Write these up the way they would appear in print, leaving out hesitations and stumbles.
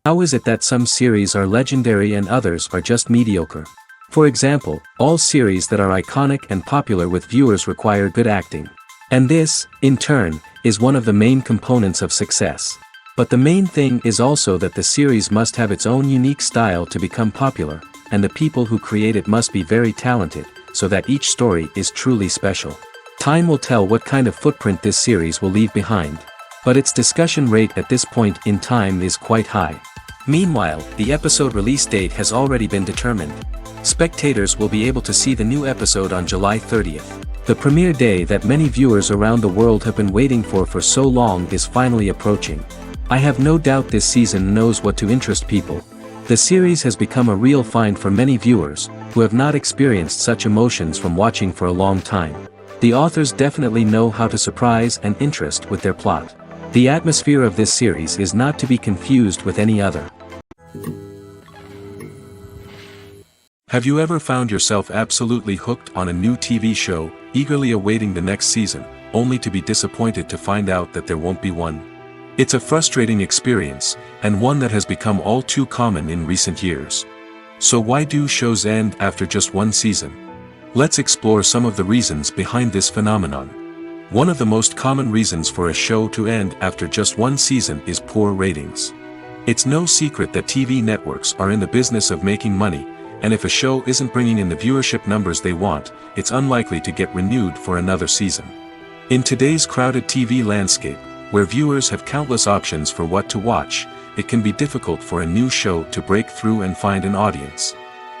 How is it that some series are legendary and others are just mediocre? For example, all series that are iconic and popular with viewers require good acting. And this, in turn, is one of the main components of success. But the main thing is also that the series must have its own unique style to become popular, and the people who create it must be very talented, so that each story is truly special. Time will tell what kind of footprint this series will leave behind. But its discussion rate at this point in time is quite high. Meanwhile, the episode release date has already been determined. Spectators will be able to see the new episode on July 30th. The premiere day that many viewers around the world have been waiting for so long is finally approaching. I have no doubt this season knows what to interest people. The series has become a real find for many viewers, who have not experienced such emotions from watching for a long time. The authors definitely know how to surprise and interest with their plot. The atmosphere of this series is not to be confused with any other. Have you ever found yourself absolutely hooked on a new TV show, eagerly awaiting the next season, only to be disappointed to find out that there won't be one? It's a frustrating experience, and one that has become all too common in recent years. So why do shows end after just one season? Let's explore some of the reasons behind this phenomenon. One of the most common reasons for a show to end after just one season is poor ratings. It's no secret that TV networks are in the business of making money, and if a show isn't bringing in the viewership numbers they want, it's unlikely to get renewed for another season. In today's crowded TV landscape, where viewers have countless options for what to watch, it can be difficult for a new show to break through and find an audience.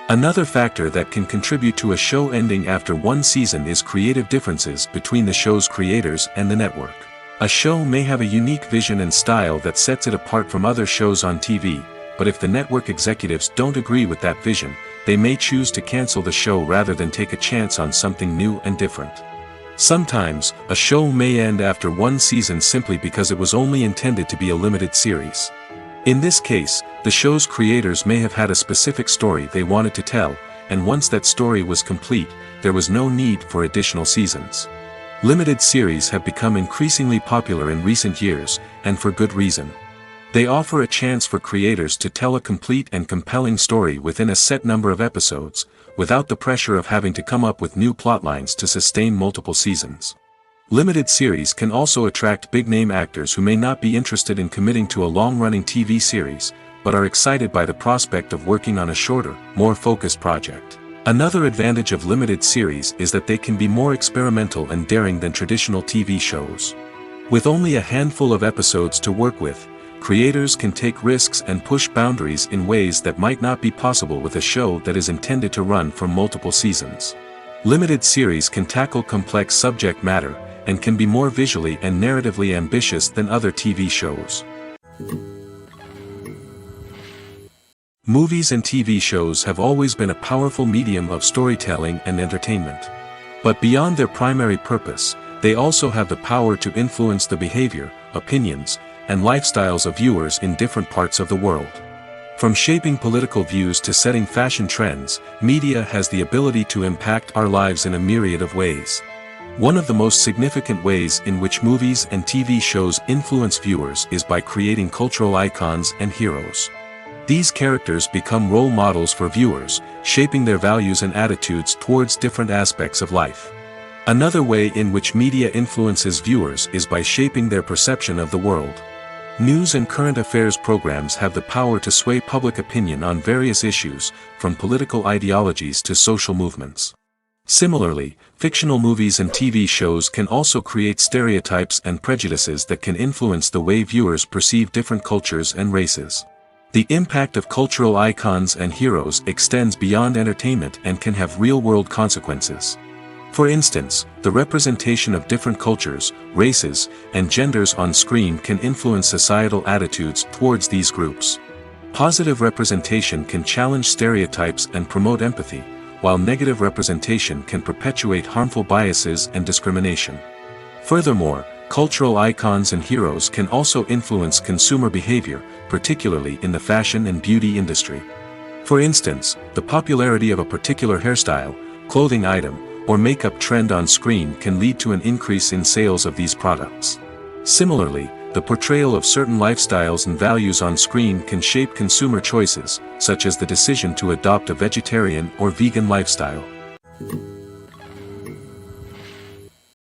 Another factor that can contribute to a show ending after one season is creative differences between the show's creators and the network. A show may have a unique vision and style that sets it apart from other shows on TV, but if the network executives don't agree with that vision, they may choose to cancel the show rather than take a chance on something new and different. Sometimes, a show may end after one season simply because it was only intended to be a limited series. In this case, the show's creators may have had a specific story they wanted to tell, and once that story was complete, there was no need for additional seasons. Limited series have become increasingly popular in recent years, and for good reason. They offer a chance for creators to tell a complete and compelling story within a set number of episodes, without the pressure of having to come up with new plotlines to sustain multiple seasons. Limited series can also attract big-name actors who may not be interested in committing to a long-running TV series, but are excited by the prospect of working on a shorter, more focused project. Another advantage of limited series is that they can be more experimental and daring than traditional TV shows. With only a handful of episodes to work with, creators can take risks and push boundaries in ways that might not be possible with a show that is intended to run for multiple seasons. Limited series can tackle complex subject matter, and can be more visually and narratively ambitious than other TV shows. Movies and TV shows have always been a powerful medium of storytelling and entertainment. But beyond their primary purpose, they also have the power to influence the behavior, opinions, and lifestyles of viewers in different parts of the world. From shaping political views to setting fashion trends, media has the ability to impact our lives in a myriad of ways. One of the most significant ways in which movies and TV shows influence viewers is by creating cultural icons and heroes. These characters become role models for viewers, shaping their values and attitudes towards different aspects of life. Another way in which media influences viewers is by shaping their perception of the world. News and current affairs programs have the power to sway public opinion on various issues, from political ideologies to social movements. Similarly, fictional movies and TV shows can also create stereotypes and prejudices that can influence the way viewers perceive different cultures and races. The impact of cultural icons and heroes extends beyond entertainment and can have real-world consequences. For instance, the representation of different cultures, races, and genders on screen can influence societal attitudes towards these groups. Positive representation can challenge stereotypes and promote empathy, while negative representation can perpetuate harmful biases and discrimination. Furthermore, cultural icons and heroes can also influence consumer behavior, particularly in the fashion and beauty industry. For instance, the popularity of a particular hairstyle, clothing item, or makeup trend on screen can lead to an increase in sales of these products. Similarly, the portrayal of certain lifestyles and values on screen can shape consumer choices, such as the decision to adopt a vegetarian or vegan lifestyle.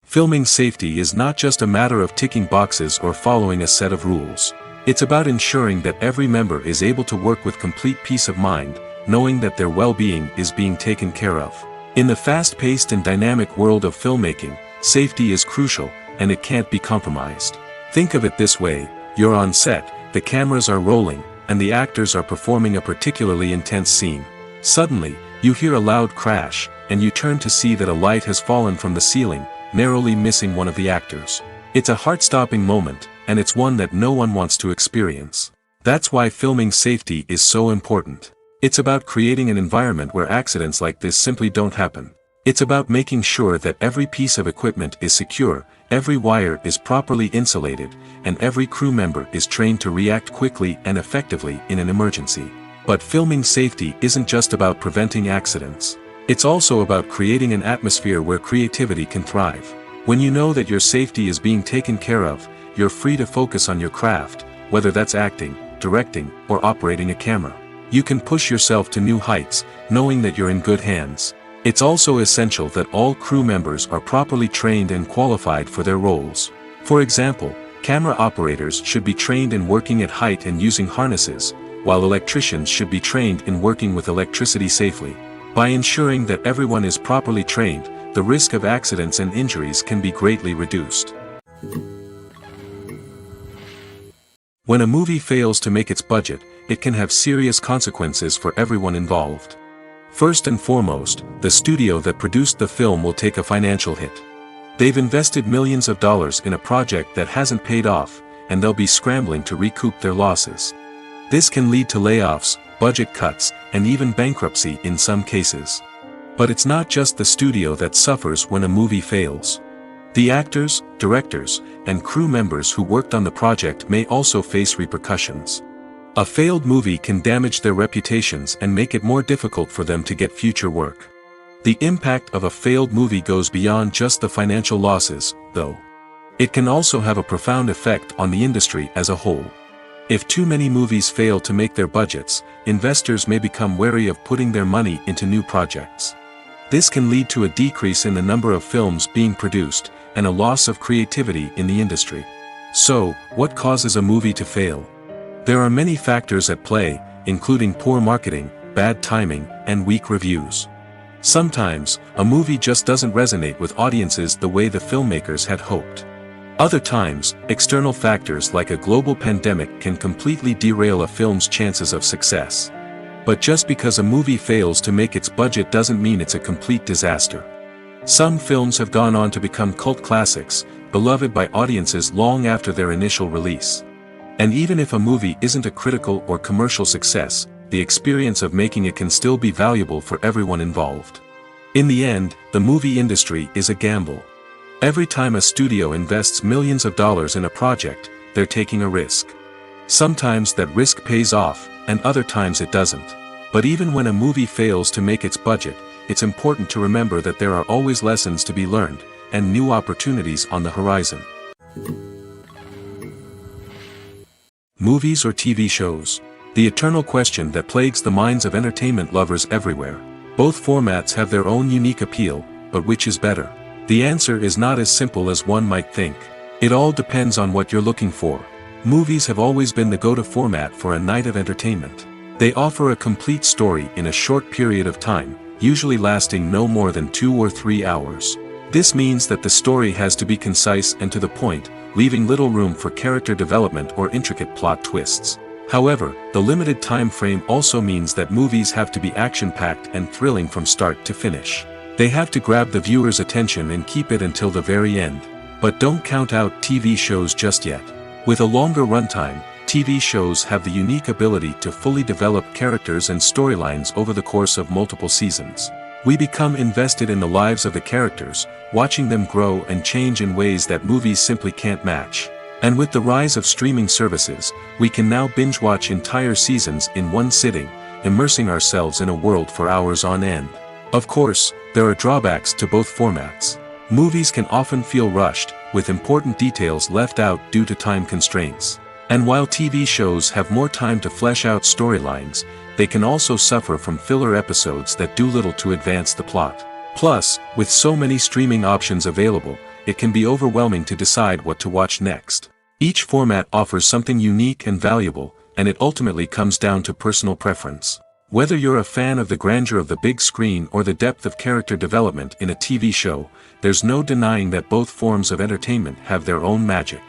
Filming safety is not just a matter of ticking boxes or following a set of rules. It's about ensuring that every member is able to work with complete peace of mind, knowing that their well-being is being taken care of. In the fast-paced and dynamic world of filmmaking, safety is crucial, and it can't be compromised. Think of it this way: you're on set, the cameras are rolling, and the actors are performing a particularly intense scene. Suddenly, you hear a loud crash, and you turn to see that a light has fallen from the ceiling, narrowly missing one of the actors. It's a heart-stopping moment, and it's one that no one wants to experience. That's why filming safety is so important. It's about creating an environment where accidents like this simply don't happen. It's about making sure that every piece of equipment is secure, every wire is properly insulated, and every crew member is trained to react quickly and effectively in an emergency. But filming safety isn't just about preventing accidents. It's also about creating an atmosphere where creativity can thrive. When you know that your safety is being taken care of, you're free to focus on your craft, whether that's acting, directing, or operating a camera. You can push yourself to new heights, knowing that you're in good hands. It's also essential that all crew members are properly trained and qualified for their roles. For example, camera operators should be trained in working at height and using harnesses, while electricians should be trained in working with electricity safely. By ensuring that everyone is properly trained, the risk of accidents and injuries can be greatly reduced. When a movie fails to make its budget, it can have serious consequences for everyone involved. First and foremost, the studio that produced the film will take a financial hit. They've invested millions of dollars in a project that hasn't paid off, and they'll be scrambling to recoup their losses. This can lead to layoffs, budget cuts, and even bankruptcy in some cases. But it's not just the studio that suffers when a movie fails. The actors, directors, and crew members who worked on the project may also face repercussions. A failed movie can damage their reputations and make it more difficult for them to get future work. The impact of a failed movie goes beyond just the financial losses, though. It can also have a profound effect on the industry as a whole. If too many movies fail to make their budgets, investors may become wary of putting their money into new projects. This can lead to a decrease in the number of films being produced, and a loss of creativity in the industry. So, what causes a movie to fail? There are many factors at play, including poor marketing, bad timing, and weak reviews. Sometimes, a movie just doesn't resonate with audiences the way the filmmakers had hoped. Other times, external factors like a global pandemic can completely derail a film's chances of success. But just because a movie fails to make its budget doesn't mean it's a complete disaster. Some films have gone on to become cult classics, beloved by audiences long after their initial release. And even if a movie isn't a critical or commercial success, the experience of making it can still be valuable for everyone involved. In the end, the movie industry is a gamble. Every time a studio invests millions of dollars in a project, they're taking a risk. Sometimes that risk pays off, and other times it doesn't. But even when a movie fails to make its budget, it's important to remember that there are always lessons to be learned, and new opportunities on the horizon. Movies or TV shows? The eternal question that plagues the minds of entertainment lovers everywhere. Both formats have their own unique appeal, but which is better? The answer is not as simple as one might think. It all depends on what you're looking for. Movies have always been the go-to format for a night of entertainment. They offer a complete story in a short period of time, usually lasting no more than 2 or 3 hours. This means that the story has to be concise and to the point, leaving little room for character development or intricate plot twists. However, the limited time frame also means that movies have to be action-packed and thrilling from start to finish. They have to grab the viewer's attention and keep it until the very end. But don't count out TV shows just yet. With a longer runtime, TV shows have the unique ability to fully develop characters and storylines over the course of multiple seasons. We become invested in the lives of the characters, watching them grow and change in ways that movies simply can't match. And with the rise of streaming services, we can now binge-watch entire seasons in one sitting, immersing ourselves in a world for hours on end. Of course, there are drawbacks to both formats. Movies can often feel rushed, with important details left out due to time constraints. And while TV shows have more time to flesh out storylines, they can also suffer from filler episodes that do little to advance the plot. Plus, with so many streaming options available, it can be overwhelming to decide what to watch next. Each format offers something unique and valuable, and it ultimately comes down to personal preference. Whether you're a fan of the grandeur of the big screen or the depth of character development in a TV show, there's no denying that both forms of entertainment have their own magic.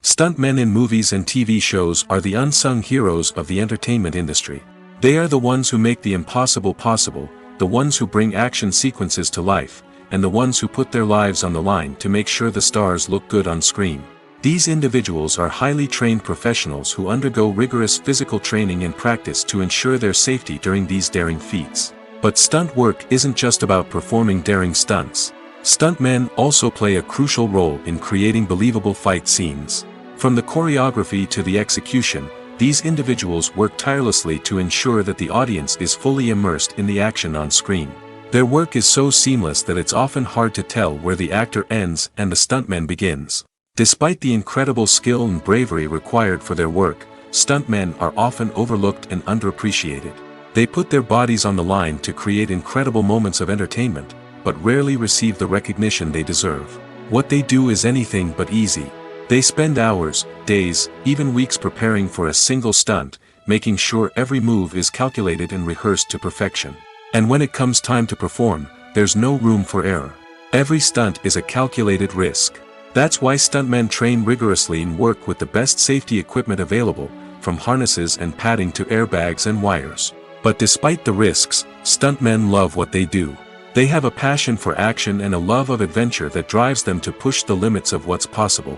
Stuntmen in movies and TV shows are the unsung heroes of the entertainment industry. They are the ones who make the impossible possible, the ones who bring action sequences to life, and the ones who put their lives on the line to make sure the stars look good on screen. These individuals are highly trained professionals who undergo rigorous physical training and practice to ensure their safety during these daring feats. But stunt work isn't just about performing daring stunts. Stuntmen also play a crucial role in creating believable fight scenes. From the choreography to the execution, these individuals work tirelessly to ensure that the audience is fully immersed in the action on screen. Their work is so seamless that it's often hard to tell where the actor ends and the stuntman begins. Despite the incredible skill and bravery required for their work, stuntmen are often overlooked and underappreciated. They put their bodies on the line to create incredible moments of entertainment, but rarely receive the recognition they deserve. What they do is anything but easy. They spend hours, days, even weeks preparing for a single stunt, making sure every move is calculated and rehearsed to perfection. And when it comes time to perform, there's no room for error. Every stunt is a calculated risk. That's why stuntmen train rigorously and work with the best safety equipment available, from harnesses and padding to airbags and wires. But despite the risks, stuntmen love what they do. They have a passion for action and a love of adventure that drives them to push the limits of what's possible.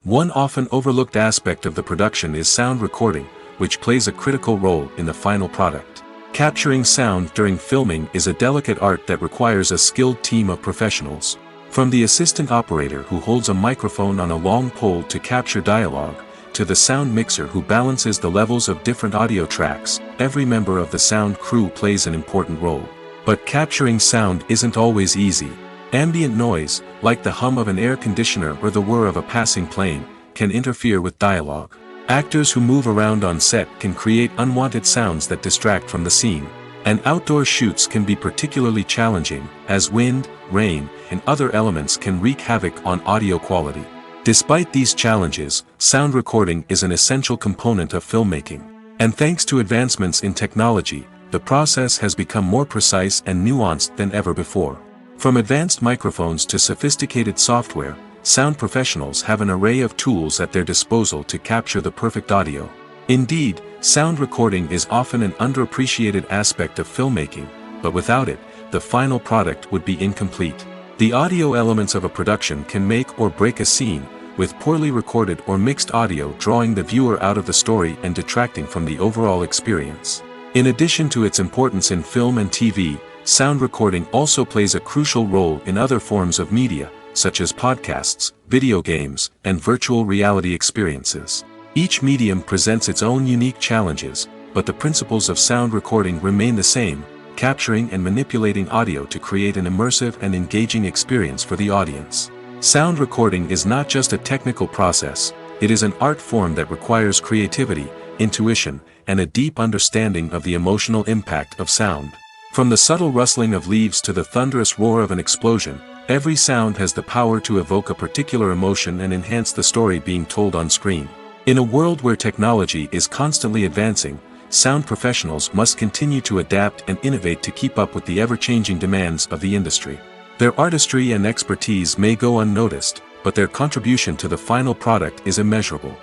One often overlooked aspect of the production is sound recording, which plays a critical role in the final product. Capturing sound during filming is a delicate art that requires a skilled team of professionals. From the assistant operator who holds a microphone on a long pole to capture dialogue, to the sound mixer who balances the levels of different audio tracks, every member of the sound crew plays an important role. But capturing sound isn't always easy. Ambient noise, like the hum of an air conditioner or the whir of a passing plane, can interfere with dialogue. Actors who move around on set can create unwanted sounds that distract from the scene. And outdoor shoots can be particularly challenging, as wind, rain, and other elements can wreak havoc on audio quality. Despite these challenges, sound recording is an essential component of filmmaking. And thanks to advancements in technology, the process has become more precise and nuanced than ever before. From advanced microphones to sophisticated software, sound professionals have an array of tools at their disposal to capture the perfect audio. Indeed, sound recording is often an underappreciated aspect of filmmaking, but without it, the final product would be incomplete. The audio elements of a production can make or break a scene, with poorly recorded or mixed audio drawing the viewer out of the story and detracting from the overall experience. In addition to its importance in film and TV, sound recording also plays a crucial role in other forms of media, such as podcasts, video games, and virtual reality experiences. Each medium presents its own unique challenges, but the principles of sound recording remain the same, capturing and manipulating audio to create an immersive and engaging experience for the audience. Sound recording is not just a technical process, it is an art form that requires creativity, intuition, and a deep understanding of the emotional impact of sound. From the subtle rustling of leaves to the thunderous roar of an explosion, every sound has the power to evoke a particular emotion and enhance the story being told on screen. In a world where technology is constantly advancing, sound professionals must continue to adapt and innovate to keep up with the ever-changing demands of the industry. Their artistry and expertise may go unnoticed, but their contribution to the final product is immeasurable.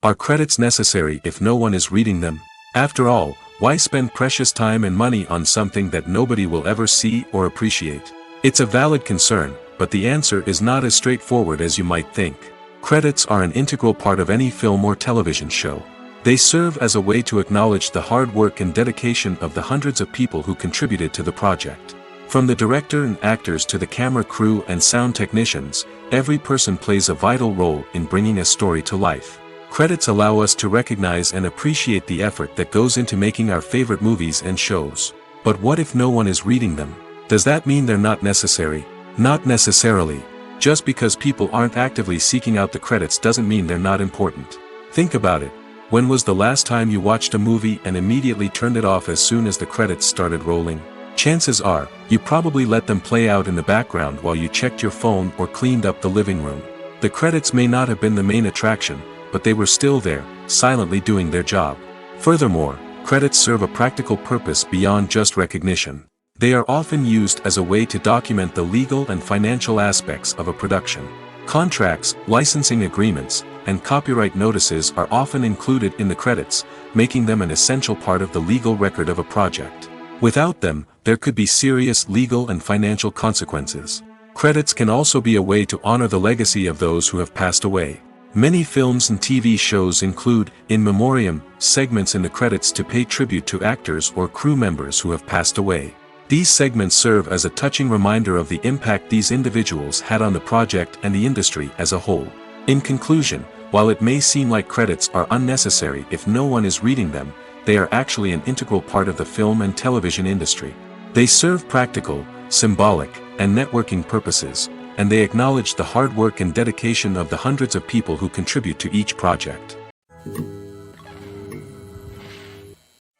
Are credits necessary if no one is reading them? After all, why spend precious time and money on something that nobody will ever see or appreciate? It's a valid concern, but the answer is not as straightforward as you might think. Credits are an integral part of any film or television show. They serve as a way to acknowledge the hard work and dedication of the hundreds of people who contributed to the project. From the director and actors to the camera crew and sound technicians, every person plays a vital role in bringing a story to life. Credits allow us to recognize and appreciate the effort that goes into making our favorite movies and shows. But what if no one is reading them? Does that mean they're not necessary? Not necessarily. Just because people aren't actively seeking out the credits doesn't mean they're not important. Think about it. When was the last time you watched a movie and immediately turned it off as soon as the credits started rolling? Chances are, you probably let them play out in the background while you checked your phone or cleaned up the living room. The credits may not have been the main attraction, but they were still there, silently doing their job. Furthermore, credits serve a practical purpose beyond just recognition. They are often used as a way to document the legal and financial aspects of a production. Contracts, licensing agreements, and copyright notices are often included in the credits, making them an essential part of the legal record of a project. Without them, there could be serious legal and financial consequences. Credits can also be a way to honor the legacy of those who have passed away. Many films and TV shows include, in memoriam, segments in the credits to pay tribute to actors or crew members who have passed away. These segments serve as a touching reminder of the impact these individuals had on the project and the industry as a whole. In conclusion, while it may seem like credits are unnecessary if no one is reading them, they are actually an integral part of the film and television industry. They serve practical, symbolic, and networking purposes, and they acknowledge the hard work and dedication of the hundreds of people who contribute to each project.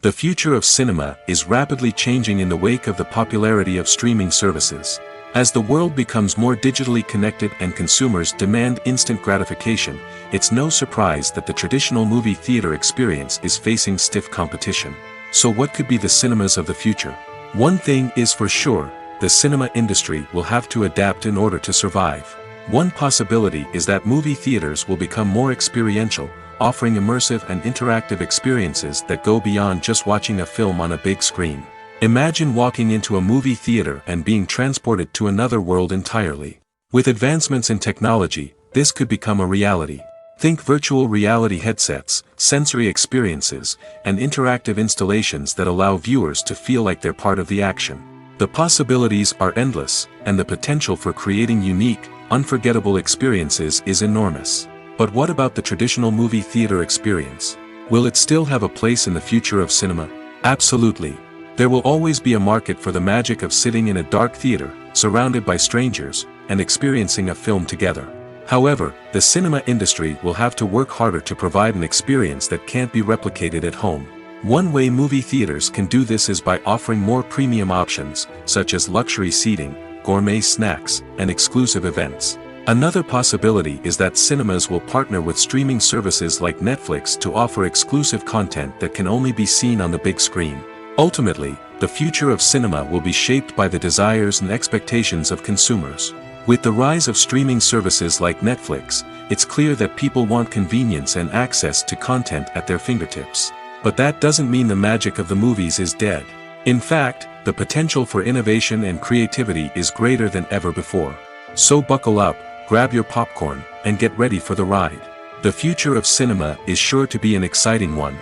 The future of cinema is rapidly changing in the wake of the popularity of streaming services. As the world becomes more digitally connected and consumers demand instant gratification, it's no surprise that the traditional movie theater experience is facing stiff competition. So what could be the cinemas of the future? One thing is for sure, the cinema industry will have to adapt in order to survive. One possibility is that movie theaters will become more experiential, offering immersive and interactive experiences that go beyond just watching a film on a big screen. Imagine walking into a movie theater and being transported to another world entirely. With advancements in technology, this could become a reality. Think virtual reality headsets, sensory experiences, and interactive installations that allow viewers to feel like they're part of the action. The possibilities are endless, and the potential for creating unique, unforgettable experiences is enormous. But what about the traditional movie theater experience? Will it still have a place in the future of cinema? Absolutely. There will always be a market for the magic of sitting in a dark theater, surrounded by strangers, and experiencing a film together. However, the cinema industry will have to work harder to provide an experience that can't be replicated at home. One way movie theaters can do this is by offering more premium options, such as luxury seating, gourmet snacks, and exclusive events. Another possibility is that cinemas will partner with streaming services like Netflix to offer exclusive content that can only be seen on the big screen. Ultimately, the future of cinema will be shaped by the desires and expectations of consumers. With the rise of streaming services like Netflix, it's clear that people want convenience and access to content at their fingertips. But that doesn't mean the magic of the movies is dead. In fact, the potential for innovation and creativity is greater than ever before. So buckle up, grab your popcorn, and get ready for the ride. The future of cinema is sure to be an exciting one.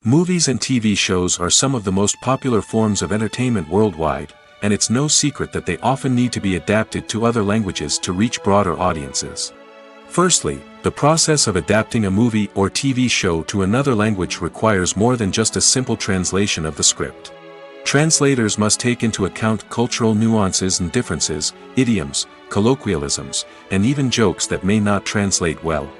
Movies and TV shows are some of the most popular forms of entertainment worldwide, and it's no secret that they often need to be adapted to other languages to reach broader audiences. Firstly, the process of adapting a movie or TV show to another language requires more than just a simple translation of the script. Translators must take into account cultural nuances and differences, idioms, colloquialisms, and even jokes that may not translate well.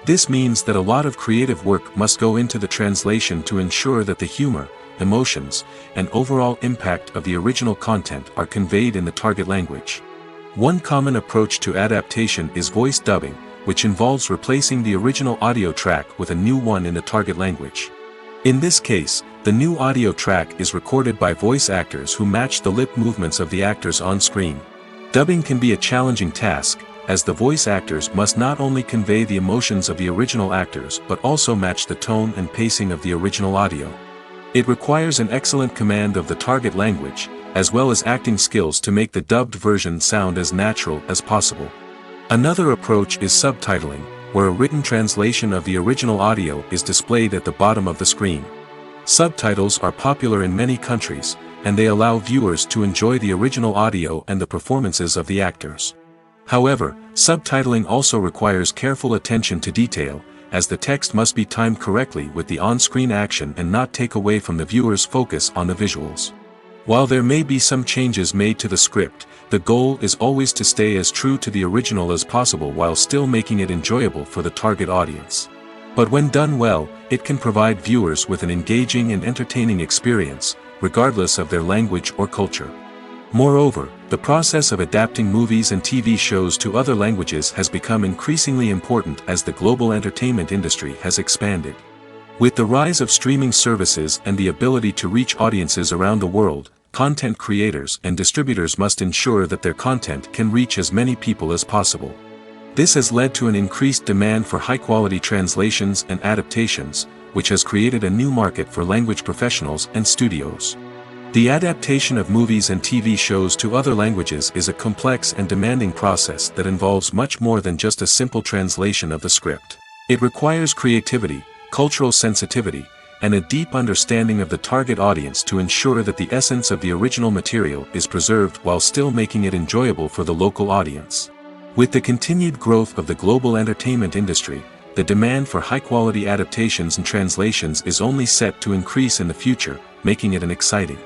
This means that a lot of creative work must go into the translation to ensure that the humor, emotions, and overall impact of the original content are conveyed in the target language. One common approach to adaptation is voice dubbing, which involves replacing the original audio track with a new one in the target language. In this case, the new audio track is recorded by voice actors who match the lip movements of the actors on screen. Dubbing can be a challenging task, as the voice actors must not only convey the emotions of the original actors but also match the tone and pacing of the original audio. It requires an excellent command of the target language, as well as acting skills to make the dubbed version sound as natural as possible. Another approach is subtitling, where a written translation of the original audio is displayed at the bottom of the screen. Subtitles are popular in many countries, and they allow viewers to enjoy the original audio and the performances of the actors. However, subtitling also requires careful attention to detail, as the text must be timed correctly with the on-screen action and not take away from the viewer's focus on the visuals. While there may be some changes made to the script, the goal is always to stay as true to the original as possible while still making it enjoyable for the target audience. But when done well, it can provide viewers with an engaging and entertaining experience, regardless of their language or culture. Moreover, the process of adapting movies and TV shows to other languages has become increasingly important as the global entertainment industry has expanded. With the rise of streaming services and the ability to reach audiences around the world, content creators and distributors must ensure that their content can reach as many people as possible. This has led to an increased demand for high-quality translations and adaptations, which has created a new market for language professionals and studios. The adaptation of movies and TV shows to other languages is a complex and demanding process that involves much more than just a simple translation of the script. It requires creativity, cultural sensitivity, and a deep understanding of the target audience to ensure that the essence of the original material is preserved while still making it enjoyable for the local audience. With the continued growth of the global entertainment industry, the demand for high-quality adaptations and translations is only set to increase in the future, making it an exciting.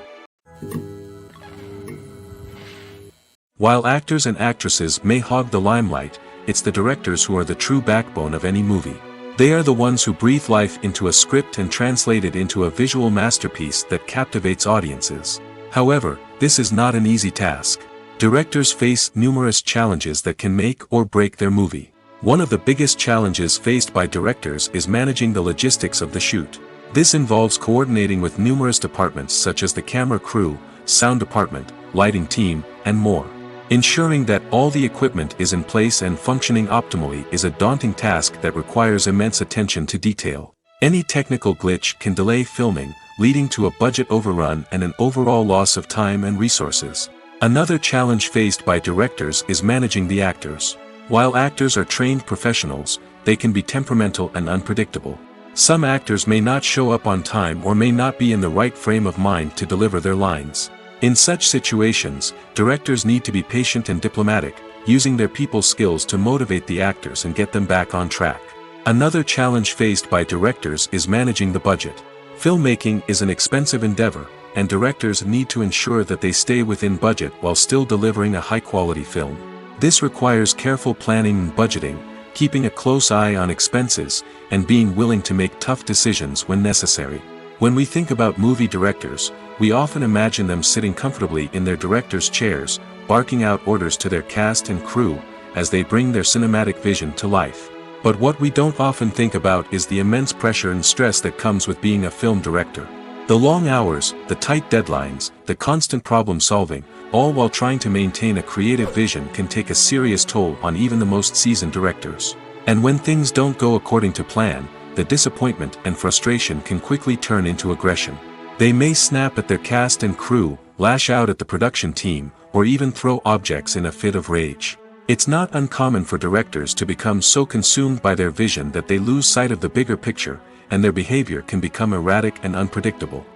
While actors and actresses may hog the limelight, it's the directors who are the true backbone of any movie. They are the ones who breathe life into a script and translate it into a visual masterpiece that captivates audiences. However, this is not an easy task. Directors face numerous challenges that can make or break their movie. One of the biggest challenges faced by directors is managing the logistics of the shoot. This involves coordinating with numerous departments such as the camera crew, sound department, lighting team, and more. Ensuring that all the equipment is in place and functioning optimally is a daunting task that requires immense attention to detail. Any technical glitch can delay filming, leading to a budget overrun and an overall loss of time and resources. Another challenge faced by directors is managing the actors. While actors are trained professionals, they can be temperamental and unpredictable. Some actors may not show up on time or may not be in the right frame of mind to deliver their lines. In such situations, directors need to be patient and diplomatic, using their people skills to motivate the actors and get them back on track. Another challenge faced by directors is managing the budget. Filmmaking is an expensive endeavor, and directors need to ensure that they stay within budget while still delivering a high-quality film. This requires careful planning and budgeting, keeping a close eye on expenses, and being willing to make tough decisions when necessary. When we think about movie directors, we often imagine them sitting comfortably in their director's chairs, barking out orders to their cast and crew, as they bring their cinematic vision to life. But what we don't often think about is the immense pressure and stress that comes with being a film director. The long hours, the tight deadlines, the constant problem solving, all while trying to maintain a creative vision can take a serious toll on even the most seasoned directors. And when things don't go according to plan, the disappointment and frustration can quickly turn into aggression. They may snap at their cast and crew, lash out at the production team, or even throw objects in a fit of rage. It's not uncommon for directors to become so consumed by their vision that they lose sight of the bigger picture, and their behavior can become erratic and unpredictable.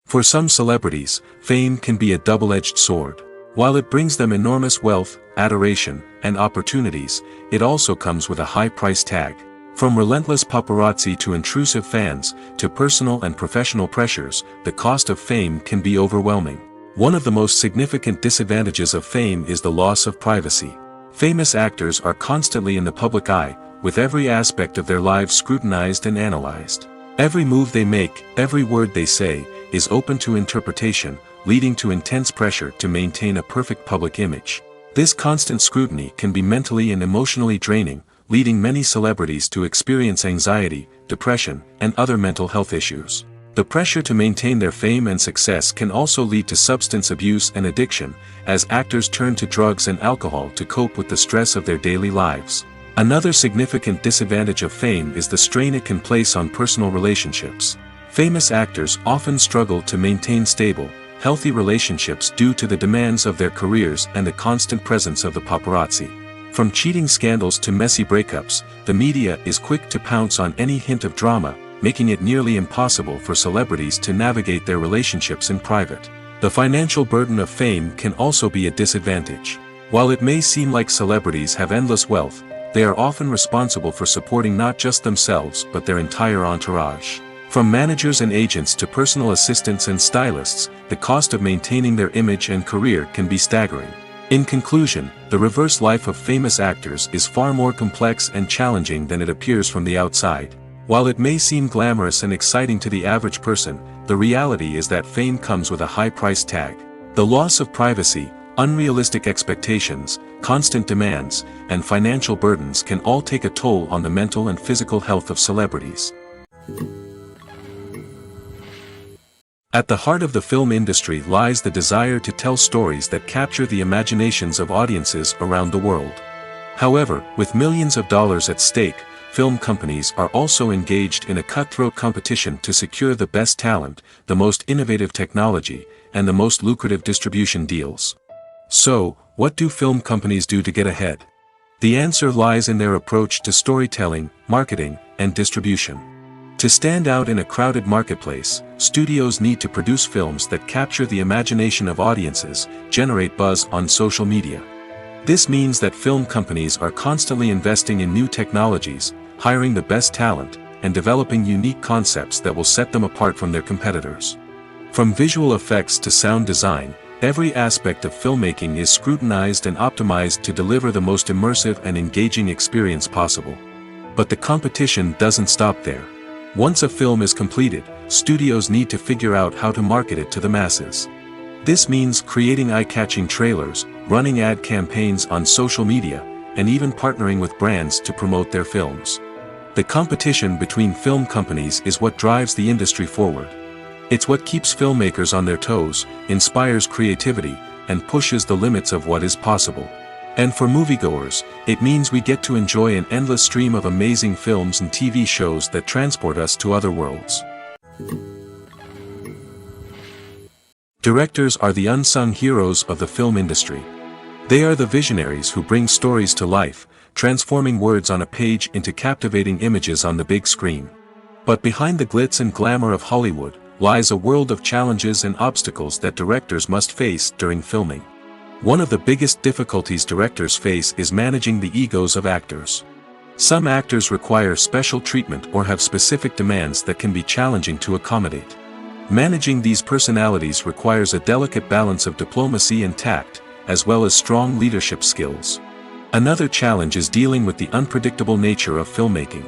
For some celebrities, fame can be a double-edged sword. While it brings them enormous wealth, adoration, and opportunities, it also comes with a high price tag. From relentless paparazzi to intrusive fans, to personal and professional pressures, the cost of fame can be overwhelming. One of the most significant disadvantages of fame is the loss of privacy. Famous actors are constantly in the public eye, with every aspect of their lives scrutinized and analyzed. Every move they make, every word they say, is open to interpretation, leading to intense pressure to maintain a perfect public image. This constant scrutiny can be mentally and emotionally draining, leading many celebrities to experience anxiety, depression, and other mental health issues. The pressure to maintain their fame and success can also lead to substance abuse and addiction, as actors turn to drugs and alcohol to cope with the stress of their daily lives. Another significant disadvantage of fame is the strain it can place on personal relationships. Famous actors often struggle to maintain stable, healthy relationships due to the demands of their careers and the constant presence of the paparazzi. From cheating scandals to messy breakups, the media is quick to pounce on any hint of drama, making it nearly impossible for celebrities to navigate their relationships in private. The financial burden of fame can also be a disadvantage. While it may seem like celebrities have endless wealth, they are often responsible for supporting not just themselves but their entire entourage. From managers and agents to personal assistants and stylists, the cost of maintaining their image and career can be staggering. In conclusion, the reverse life of famous actors is far more complex and challenging than it appears from the outside. While it may seem glamorous and exciting to the average person, the reality is that fame comes with a high price tag. The loss of privacy, unrealistic expectations, constant demands, and financial burdens can all take a toll on the mental and physical health of celebrities. At the heart of the film industry lies the desire to tell stories that capture the imaginations of audiences around the world. However, with millions of dollars at stake, film companies are also engaged in a cutthroat competition to secure the best talent, the most innovative technology, and the most lucrative distribution deals. So, what do film companies do to get ahead? The answer lies in their approach to storytelling, marketing, and distribution. To stand out in a crowded marketplace, studios need to produce films that capture the imagination of audiences, generate buzz on social media. This means that film companies are constantly investing in new technologies, hiring the best talent, and developing unique concepts that will set them apart from their competitors. From visual effects to sound design, every aspect of filmmaking is scrutinized and optimized to deliver the most immersive and engaging experience possible. But the competition doesn't stop there. Once a film is completed, studios need to figure out how to market it to the masses. This means creating eye-catching trailers, running ad campaigns on social media, and even partnering with brands to promote their films. The competition between film companies is what drives the industry forward. It's what keeps filmmakers on their toes, inspires creativity, and pushes the limits of what is possible. And for moviegoers, it means we get to enjoy an endless stream of amazing films and TV shows that transport us to other worlds. Directors are the unsung heroes of the film industry. They are the visionaries who bring stories to life, transforming words on a page into captivating images on the big screen. But behind the glitz and glamour of Hollywood, lies a world of challenges and obstacles that directors must face during filming. One of the biggest difficulties directors face is managing the egos of actors. Some actors require special treatment or have specific demands that can be challenging to accommodate. Managing these personalities requires a delicate balance of diplomacy and tact, as well as strong leadership skills. Another challenge is dealing with the unpredictable nature of filmmaking.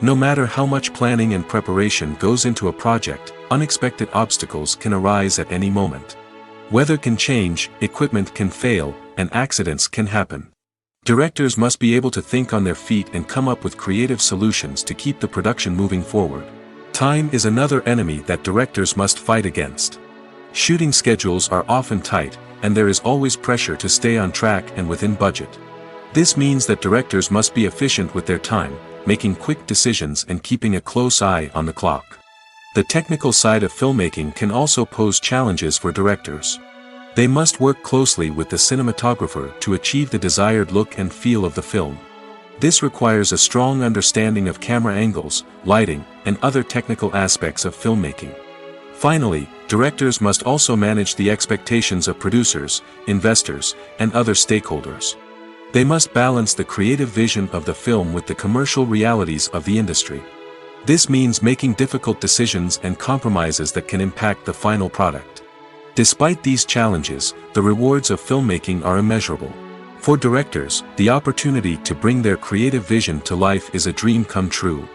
No matter how much planning and preparation goes into a project, unexpected obstacles can arise at any moment. Weather can change, equipment can fail, and accidents can happen. Directors must be able to think on their feet and come up with creative solutions to keep the production moving forward. Time is another enemy that directors must fight against. Shooting schedules are often tight, and there is always pressure to stay on track and within budget. This means that directors must be efficient with their time, making quick decisions and keeping a close eye on the clock. The technical side of filmmaking can also pose challenges for directors. They must work closely with the cinematographer to achieve the desired look and feel of the film. This requires a strong understanding of camera angles, lighting, and other technical aspects of filmmaking. Finally, directors must also manage the expectations of producers, investors, and other stakeholders. They must balance the creative vision of the film with the commercial realities of the industry. This means making difficult decisions and compromises that can impact the final product. Despite these challenges, the rewards of filmmaking are immeasurable. For directors, the opportunity to bring their creative vision to life is a dream come true.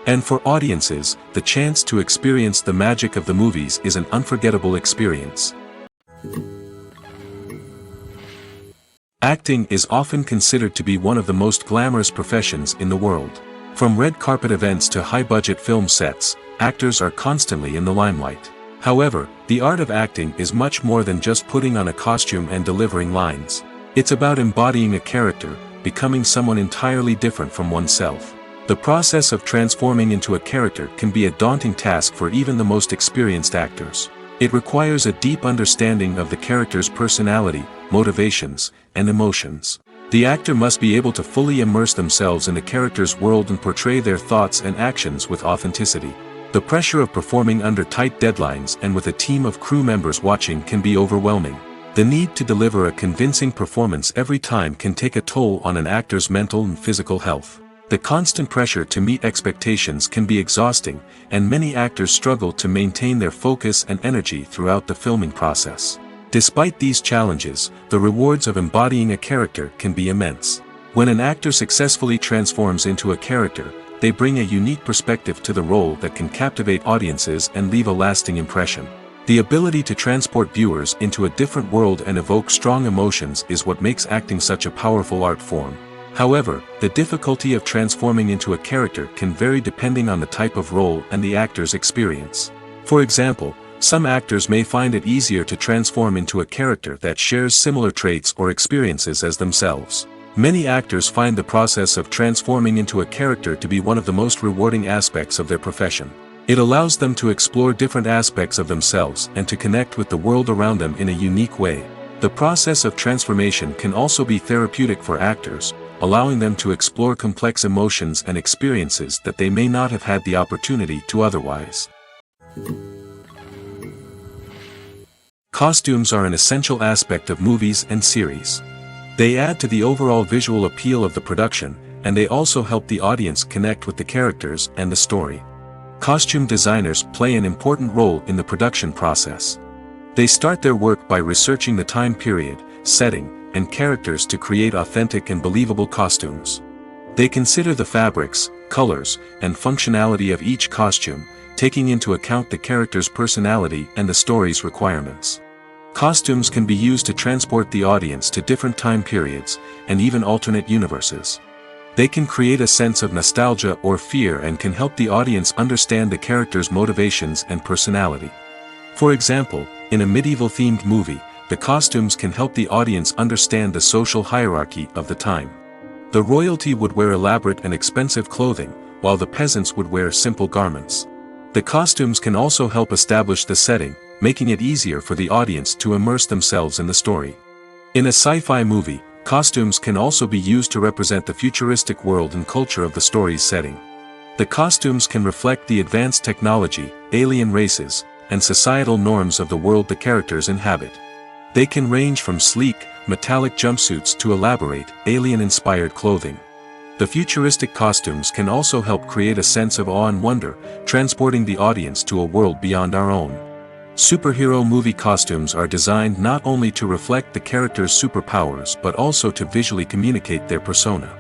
And for audiences, the chance to experience the magic of the movies is an unforgettable experience. Acting is often considered to be one of the most glamorous professions in the world. From red carpet events to high-budget film sets, actors are constantly in the limelight. However, the art of acting is much more than just putting on a costume and delivering lines. It's about embodying a character, becoming someone entirely different from oneself. The process of transforming into a character can be a daunting task for even the most experienced actors. It requires a deep understanding of the character's personality, motivations, and emotions. The actor must be able to fully immerse themselves in the character's world and portray their thoughts and actions with authenticity. The pressure of performing under tight deadlines and with a team of crew members watching can be overwhelming. The need to deliver a convincing performance every time can take a toll on an actor's mental and physical health. The constant pressure to meet expectations can be exhausting, and many actors struggle to maintain their focus and energy throughout the filming process. Despite these challenges, the rewards of embodying a character can be immense. When an actor successfully transforms into a character, they bring a unique perspective to the role that can captivate audiences and leave a lasting impression. The ability to transport viewers into a different world and evoke strong emotions is what makes acting such a powerful art form. However, the difficulty of transforming into a character can vary depending on the type of role and the actor's experience. For example, some actors may find it easier to transform into a character that shares similar traits or experiences as themselves. Many actors find the process of transforming into a character to be one of the most rewarding aspects of their profession. It allows them to explore different aspects of themselves and to connect with the world around them in a unique way. The process of transformation can also be therapeutic for actors, allowing them to explore complex emotions and experiences that they may not have had the opportunity to otherwise. Costumes are an essential aspect of movies and series. They add to the overall visual appeal of the production, and they also help the audience connect with the characters and the story. Costume designers play an important role in the production process. They start their work by researching the time period, setting, and characters to create authentic and believable costumes. They consider the fabrics, colors, and functionality of each costume, taking into account the character's personality and the story's requirements. Costumes can be used to transport the audience to different time periods, and even alternate universes. They can create a sense of nostalgia or fear and can help the audience understand the character's motivations and personality. For example, in a medieval-themed movie, the costumes can help the audience understand the social hierarchy of the time. The royalty would wear elaborate and expensive clothing, while the peasants would wear simple garments. The costumes can also help establish the setting, making it easier for the audience to immerse themselves in the story. In a sci-fi movie, costumes can also be used to represent the futuristic world and culture of the story's setting. The costumes can reflect the advanced technology, alien races, and societal norms of the world the characters inhabit. They can range from sleek, metallic jumpsuits to elaborate, alien-inspired clothing. The futuristic costumes can also help create a sense of awe and wonder, transporting the audience to a world beyond our own. Superhero movie costumes are designed not only to reflect the character's superpowers but also to visually communicate their persona.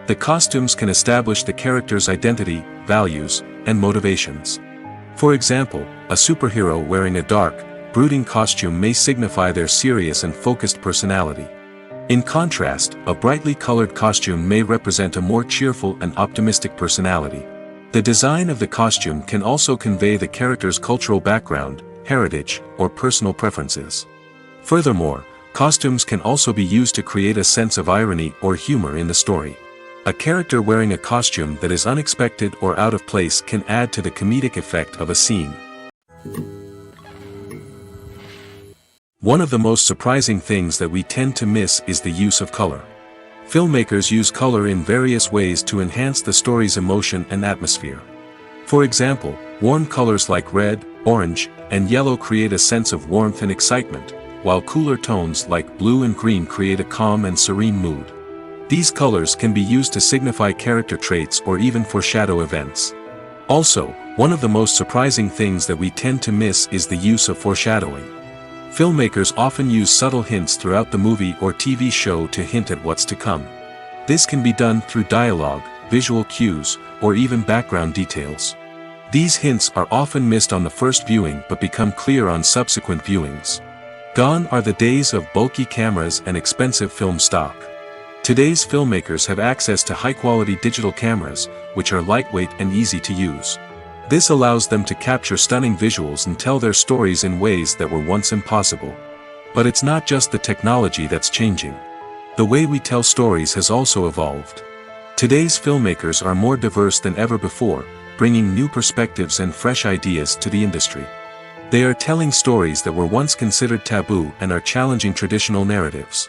The costumes can establish the character's identity, values, and motivations. For example, a superhero wearing a dark, brooding costume may signify their serious and focused personality. In contrast, a brightly colored costume may represent a more cheerful and optimistic personality. The design of the costume can also convey the character's cultural background, heritage, or personal preferences. Furthermore, costumes can also be used to create a sense of irony or humor in the story. A character wearing a costume that is unexpected or out of place can add to the comedic effect of a scene. One of the most surprising things that we tend to miss is the use of color. Filmmakers use color in various ways to enhance the story's emotion and atmosphere. For example, warm colors like red, orange, and yellow create a sense of warmth and excitement, while cooler tones like blue and green create a calm and serene mood. These colors can be used to signify character traits or even foreshadow events. Also, one of the most surprising things that we tend to miss is the use of foreshadowing. Filmmakers often use subtle hints throughout the movie or TV show to hint at what's to come. This can be done through dialogue, visual cues, or even background details. These hints are often missed on the first viewing but become clear on subsequent viewings. Gone are the days of bulky cameras and expensive film stock. Today's filmmakers have access to high-quality digital cameras, which are lightweight and easy to use. This allows them to capture stunning visuals and tell their stories in ways that were once impossible. But it's not just the technology that's changing. The way we tell stories has also evolved. Today's filmmakers are more diverse than ever before, bringing new perspectives and fresh ideas to the industry. They are telling stories that were once considered taboo and are challenging traditional narratives.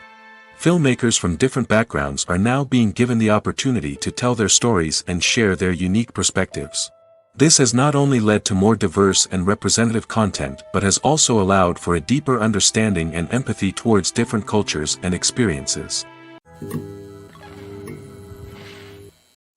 Filmmakers from different backgrounds are now being given the opportunity to tell their stories and share their unique perspectives. This has not only led to more diverse and representative content but has also allowed for a deeper understanding and empathy towards different cultures and experiences.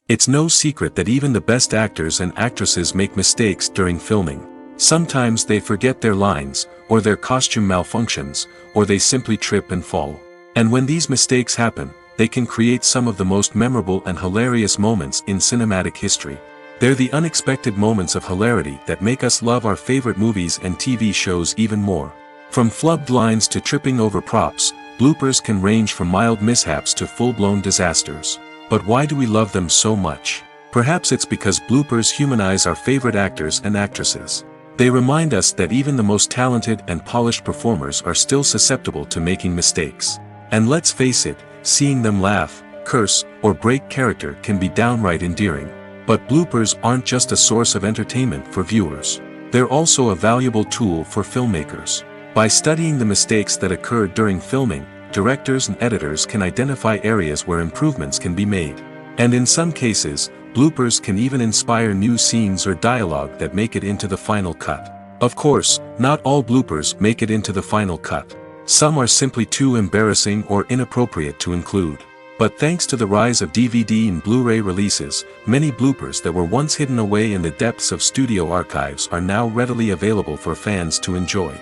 It's no secret that even the best actors and actresses make mistakes during filming. Sometimes they forget their lines, or their costume malfunctions, or they simply trip and fall. And when these mistakes happen, they can create some of the most memorable and hilarious moments in cinematic history. They're the unexpected moments of hilarity that make us love our favorite movies and TV shows even more. From flubbed lines to tripping over props, bloopers can range from mild mishaps to full-blown disasters. But why do we love them so much? Perhaps it's because bloopers humanize our favorite actors and actresses. They remind us that even the most talented and polished performers are still susceptible to making mistakes. And let's face it, seeing them laugh, curse, or break character can be downright endearing. But bloopers aren't just a source of entertainment for viewers. They're also a valuable tool for filmmakers. By studying the mistakes that occurred during filming, directors and editors can identify areas where improvements can be made. And in some cases, bloopers can even inspire new scenes or dialogue that make it into the final cut. Of course, not all bloopers make it into the final cut. Some are simply too embarrassing or inappropriate to include. But thanks to the rise of DVD and Blu-ray releases, many bloopers that were once hidden away in the depths of studio archives are now readily available for fans to enjoy.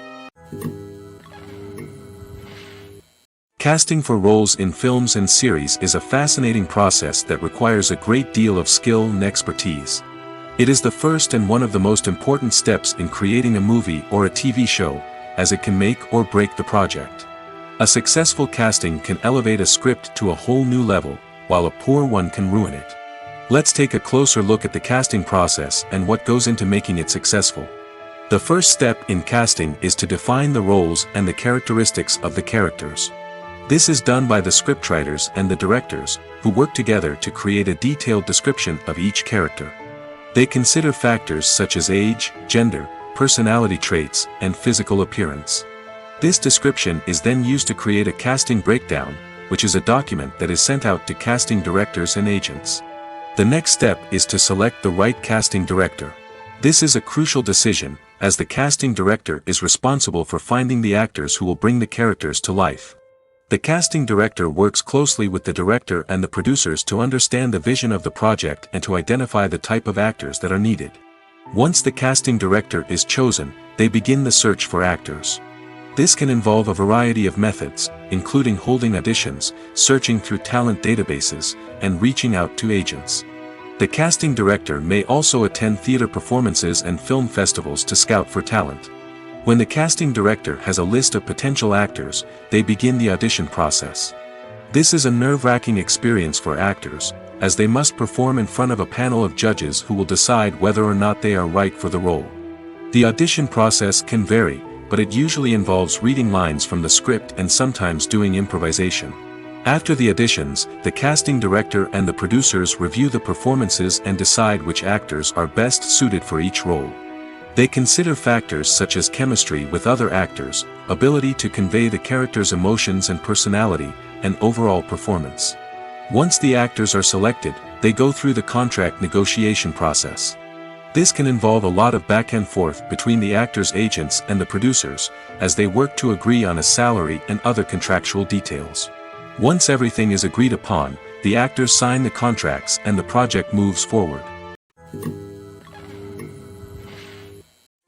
Casting for roles in films and series is a fascinating process that requires a great deal of skill and expertise. It is the first and one of the most important steps in creating a movie or a TV show, as it can make or break the project. A successful casting can elevate a script to a whole new level, while a poor one can ruin it. Let's take a closer look at the casting process and what goes into making it successful. The first step in casting is to define the roles and the characteristics of the characters. This is done by the scriptwriters and the directors, who work together to create a detailed description of each character. They consider factors such as age, gender, personality traits, and physical appearance. This description is then used to create a casting breakdown, which is a document that is sent out to casting directors and agents. The next step is to select the right casting director. This is a crucial decision, as the casting director is responsible for finding the actors who will bring the characters to life. The casting director works closely with the director and the producers to understand the vision of the project and to identify the type of actors that are needed. Once the casting director is chosen, they begin the search for actors. This can involve a variety of methods, including holding auditions, searching through talent databases, and reaching out to agents. The casting director may also attend theater performances and film festivals to scout for talent. When the casting director has a list of potential actors, they begin the audition process. This is a nerve-wracking experience for actors, as they must perform in front of a panel of judges who will decide whether or not they are right for the role. The audition process can vary, but it usually involves reading lines from the script and sometimes doing improvisation. After the auditions, the casting director and the producers review the performances and decide which actors are best suited for each role. They consider factors such as chemistry with other actors, ability to convey the character's emotions and personality, and overall performance. Once the actors are selected, they go through the contract negotiation process. This can involve a lot of back and forth between the actors' agents and the producers, as they work to agree on a salary and other contractual details. Once everything is agreed upon, the actors sign the contracts and the project moves forward.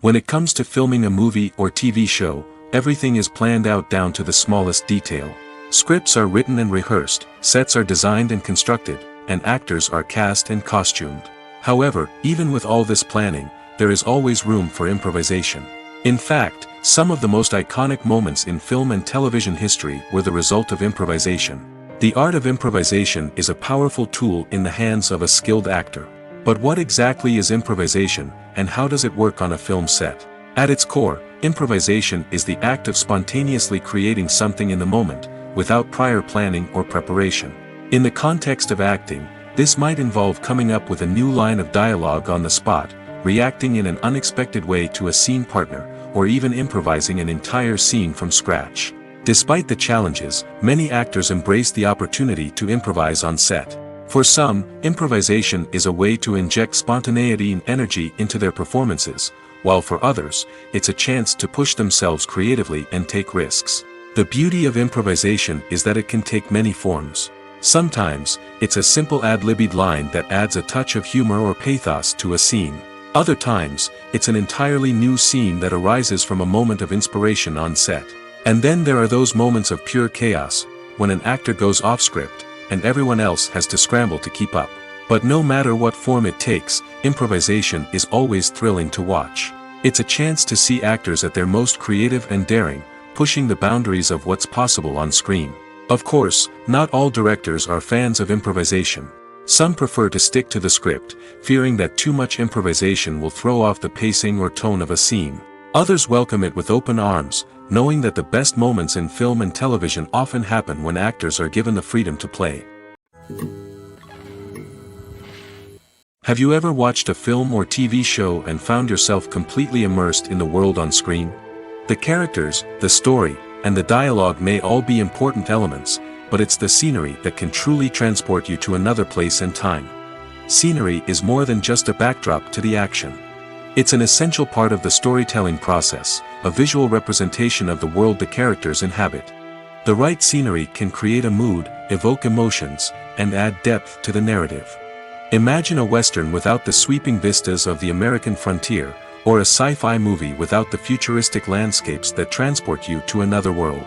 When it comes to filming a movie or TV show, everything is planned out down to the smallest detail. Scripts are written and rehearsed, sets are designed and constructed, and actors are cast and costumed. However, even with all this planning, there is always room for improvisation. In fact, some of the most iconic moments in film and television history were the result of improvisation. The art of improvisation is a powerful tool in the hands of a skilled actor. But what exactly is improvisation, and how does it work on a film set? At its core, improvisation is the act of spontaneously creating something in the moment, without prior planning or preparation. In the context of acting, this might involve coming up with a new line of dialogue on the spot, reacting in an unexpected way to a scene partner, or even improvising an entire scene from scratch. Despite the challenges, many actors embrace the opportunity to improvise on set. For some, improvisation is a way to inject spontaneity and energy into their performances, while for others, it's a chance to push themselves creatively and take risks. The beauty of improvisation is that it can take many forms. Sometimes, it's a simple ad-libbed line that adds a touch of humor or pathos to a scene. Other times, it's an entirely new scene that arises from a moment of inspiration on set. And then there are those moments of pure chaos, when an actor goes off script, and everyone else has to scramble to keep up. But no matter what form it takes, improvisation is always thrilling to watch. It's a chance to see actors at their most creative and daring, pushing the boundaries of what's possible on screen. Of course, not all directors are fans of improvisation. Some prefer to stick to the script, fearing that too much improvisation will throw off the pacing or tone of a scene. Others welcome it with open arms, knowing that the best moments in film and television often happen when actors are given the freedom to play. Have you ever watched a film or TV show and found yourself completely immersed in the world on screen? The characters, the story, and the dialogue may all be important elements, but it's the scenery that can truly transport you to another place and time. Scenery is more than just a backdrop to the action. It's an essential part of the storytelling process, a visual representation of the world the characters inhabit. The right scenery can create a mood, evoke emotions, and add depth to the narrative. Imagine a Western without the sweeping vistas of the American frontier, or a sci-fi movie without the futuristic landscapes that transport you to another world.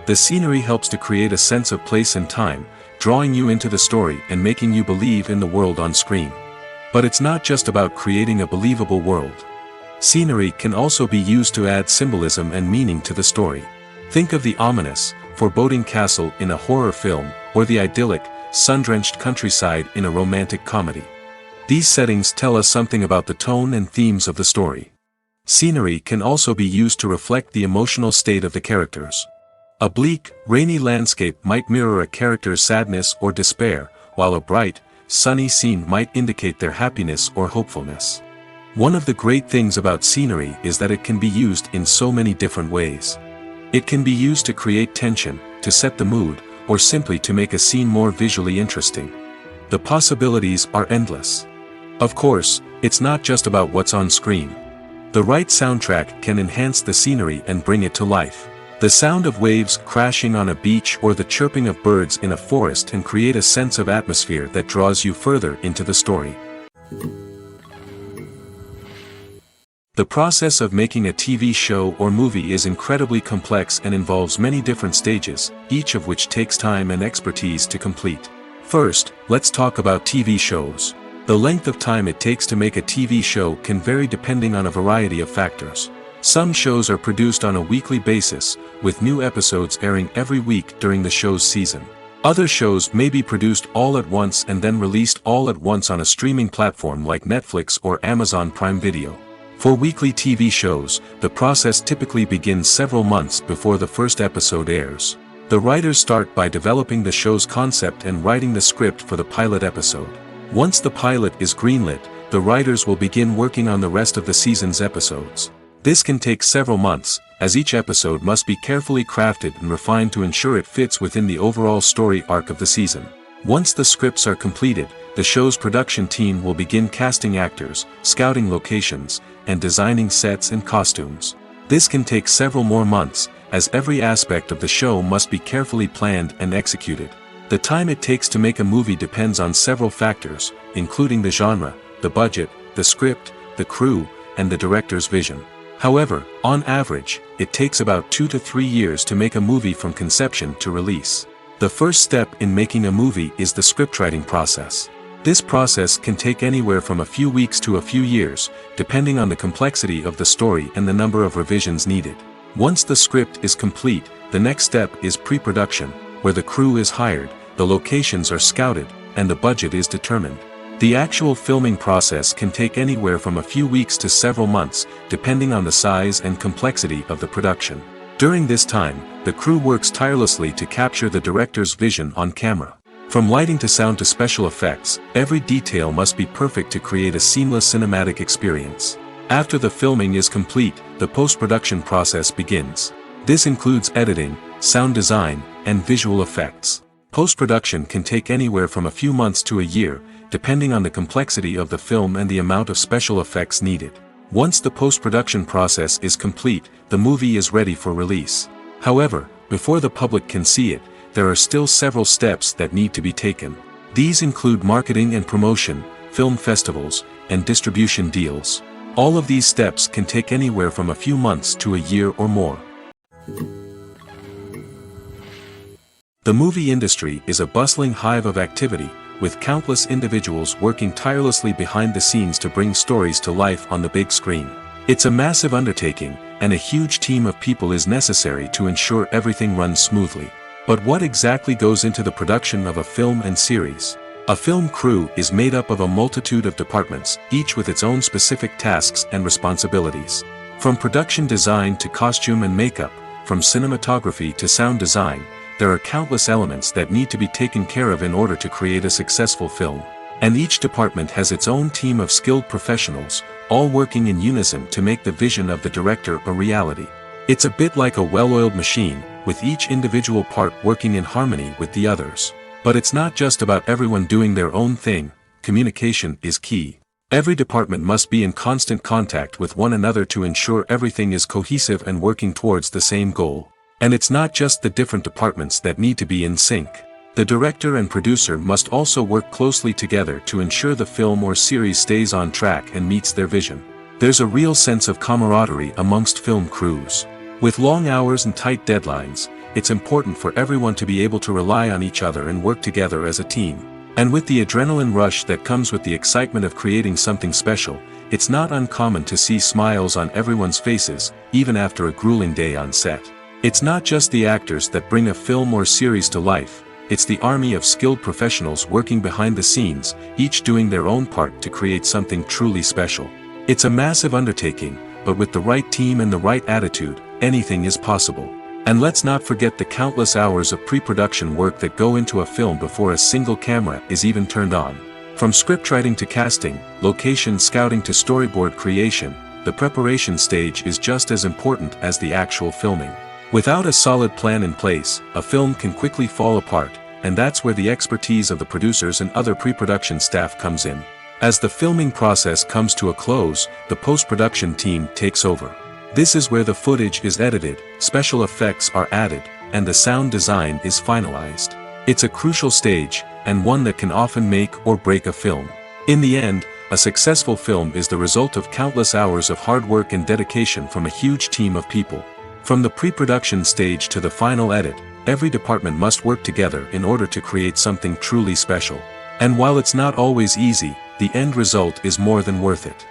The scenery helps to create a sense of place and time, drawing you into the story and making you believe in the world on screen. But it's not just about creating a believable world. Scenery can also be used to add symbolism and meaning to the story. Think of the ominous, foreboding castle in a horror film, or the idyllic, sun-drenched countryside in a romantic comedy. These settings tell us something about the tone and themes of the story. Scenery can also be used to reflect the emotional state of the characters. A bleak, rainy landscape might mirror a character's sadness or despair, while a bright, sunny scene might indicate their happiness or hopefulness. One of the great things about scenery is that it can be used in so many different ways. It can be used to create tension, to set the mood, or simply to make a scene more visually interesting. The possibilities are endless. Of course, it's not just about what's on screen. The right soundtrack can enhance the scenery and bring it to life. The sound of waves crashing on a beach or the chirping of birds in a forest can create a sense of atmosphere that draws you further into the story. The process of making a TV show or movie is incredibly complex and involves many different stages, each of which takes time and expertise to complete. First, let's talk about TV shows. The length of time it takes to make a TV show can vary depending on a variety of factors. Some shows are produced on a weekly basis, with new episodes airing every week during the show's season. Other shows may be produced all at once and then released all at once on a streaming platform like Netflix or Amazon Prime Video. For weekly TV shows, the process typically begins several months before the first episode airs. The writers start by developing the show's concept and writing the script for the pilot episode. Once the pilot is greenlit, the writers will begin working on the rest of the season's episodes. This can take several months, as each episode must be carefully crafted and refined to ensure it fits within the overall story arc of the season. Once the scripts are completed, the show's production team will begin casting actors, scouting locations, and designing sets and costumes. This can take several more months, as every aspect of the show must be carefully planned and executed. The time it takes to make a movie depends on several factors, including the genre, the budget, the script, the crew, and the director's vision. However, on average, it takes about 2 to 3 years to make a movie from conception to release. The first step in making a movie is the scriptwriting process. This process can take anywhere from a few weeks to a few years, depending on the complexity of the story and the number of revisions needed. Once the script is complete, the next step is pre-production, where the crew is hired, the locations are scouted, and the budget is determined. The actual filming process can take anywhere from a few weeks to several months, depending on the size and complexity of the production. During this time, the crew works tirelessly to capture the director's vision on camera. From lighting to sound to special effects, every detail must be perfect to create a seamless cinematic experience. After the filming is complete, the post-production process begins. This includes editing, sound design, and visual effects. Post-production can take anywhere from a few months to a year, depending on the complexity of the film and the amount of special effects needed. Once the post-production process is complete, the movie is ready for release. However, before the public can see it, there are still several steps that need to be taken. These include marketing and promotion, film festivals, and distribution deals. All of these steps can take anywhere from a few months to a year or more. The movie industry is a bustling hive of activity, with countless individuals working tirelessly behind the scenes to bring stories to life on the big screen. It's a massive undertaking, and a huge team of people is necessary to ensure everything runs smoothly. But what exactly goes into the production of a film and series? A film crew is made up of a multitude of departments, each with its own specific tasks and responsibilities. From production design to costume and makeup, from cinematography to sound design, there are countless elements that need to be taken care of in order to create a successful film. And each department has its own team of skilled professionals, all working in unison to make the vision of the director a reality. It's a bit like a well-oiled machine, with each individual part working in harmony with the others. But it's not just about everyone doing their own thing, communication is key. Every department must be in constant contact with one another to ensure everything is cohesive and working towards the same goal. And it's not just the different departments that need to be in sync. The director and producer must also work closely together to ensure the film or series stays on track and meets their vision. There's a real sense of camaraderie amongst film crews. With long hours and tight deadlines, it's important for everyone to be able to rely on each other and work together as a team. And with the adrenaline rush that comes with the excitement of creating something special, it's not uncommon to see smiles on everyone's faces, even after a grueling day on set. It's not just the actors that bring a film or series to life, it's the army of skilled professionals working behind the scenes, each doing their own part to create something truly special. It's a massive undertaking, but with the right team and the right attitude, anything is possible. And let's not forget the countless hours of pre-production work that go into a film before a single camera is even turned on. From scriptwriting to casting, location scouting to storyboard creation, the preparation stage is just as important as the actual filming. Without a solid plan in place, a film can quickly fall apart, and that's where the expertise of the producers and other pre-production staff comes in. As the filming process comes to a close, the post-production team takes over. This is where the footage is edited, special effects are added, and the sound design is finalized. It's a crucial stage, and one that can often make or break a film. In the end, a successful film is the result of countless hours of hard work and dedication from a huge team of people. From the pre-production stage to the final edit, every department must work together in order to create something truly special. And while it's not always easy, the end result is more than worth it.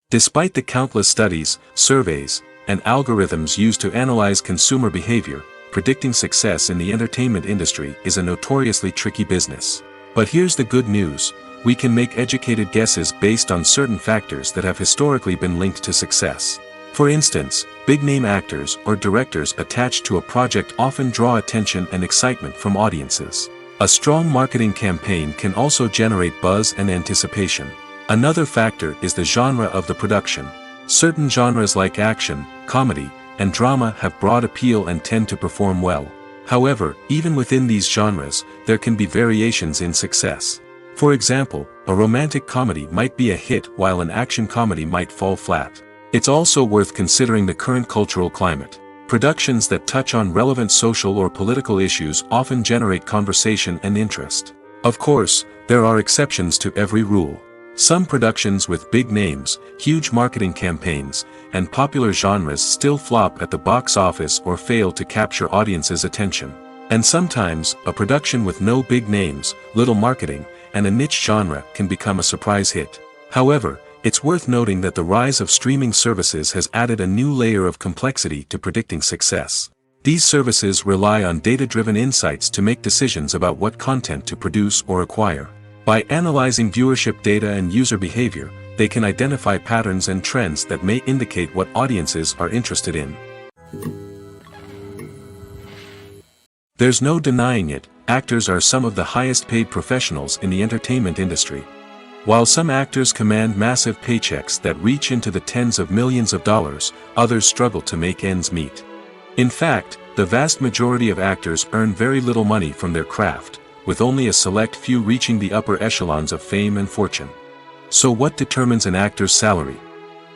Despite the countless studies, surveys, and algorithms used to analyze consumer behavior, predicting success in the entertainment industry is a notoriously tricky business. But here's the good news: we can make educated guesses based on certain factors that have historically been linked to success. For instance, big-name actors or directors attached to a project often draw attention and excitement from audiences. A strong marketing campaign can also generate buzz and anticipation. Another factor is the genre of the production. Certain genres like action, comedy, and drama have broad appeal and tend to perform well. However, even within these genres, there can be variations in success. For example, a romantic comedy might be a hit while an action comedy might fall flat. It's also worth considering the current cultural climate. Productions that touch on relevant social or political issues often generate conversation and interest. Of course, there are exceptions to every rule. Some productions with big names, huge marketing campaigns, and popular genres still flop at the box office or fail to capture audiences' attention. And sometimes, a production with no big names, little marketing, and a niche genre can become a surprise hit. However, it's worth noting that the rise of streaming services has added a new layer of complexity to predicting success. These services rely on data-driven insights to make decisions about what content to produce or acquire. By analyzing viewership data and user behavior, they can identify patterns and trends that may indicate what audiences are interested in. There's no denying it, actors are some of the highest-paid professionals in the entertainment industry. While some actors command massive paychecks that reach into the tens of millions of dollars, others struggle to make ends meet. In fact, the vast majority of actors earn very little money from their craft, with only a select few reaching the upper echelons of fame and fortune. So what determines an actor's salary?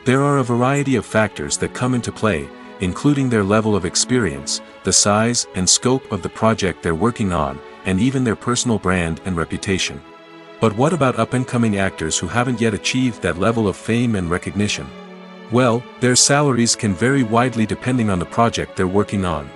There are a variety of factors that come into play, including their level of experience, the size and scope of the project they're working on, and even their personal brand and reputation. But what about up-and-coming actors who haven't yet achieved that level of fame and recognition? Well, their salaries can vary widely depending on the project they're working on.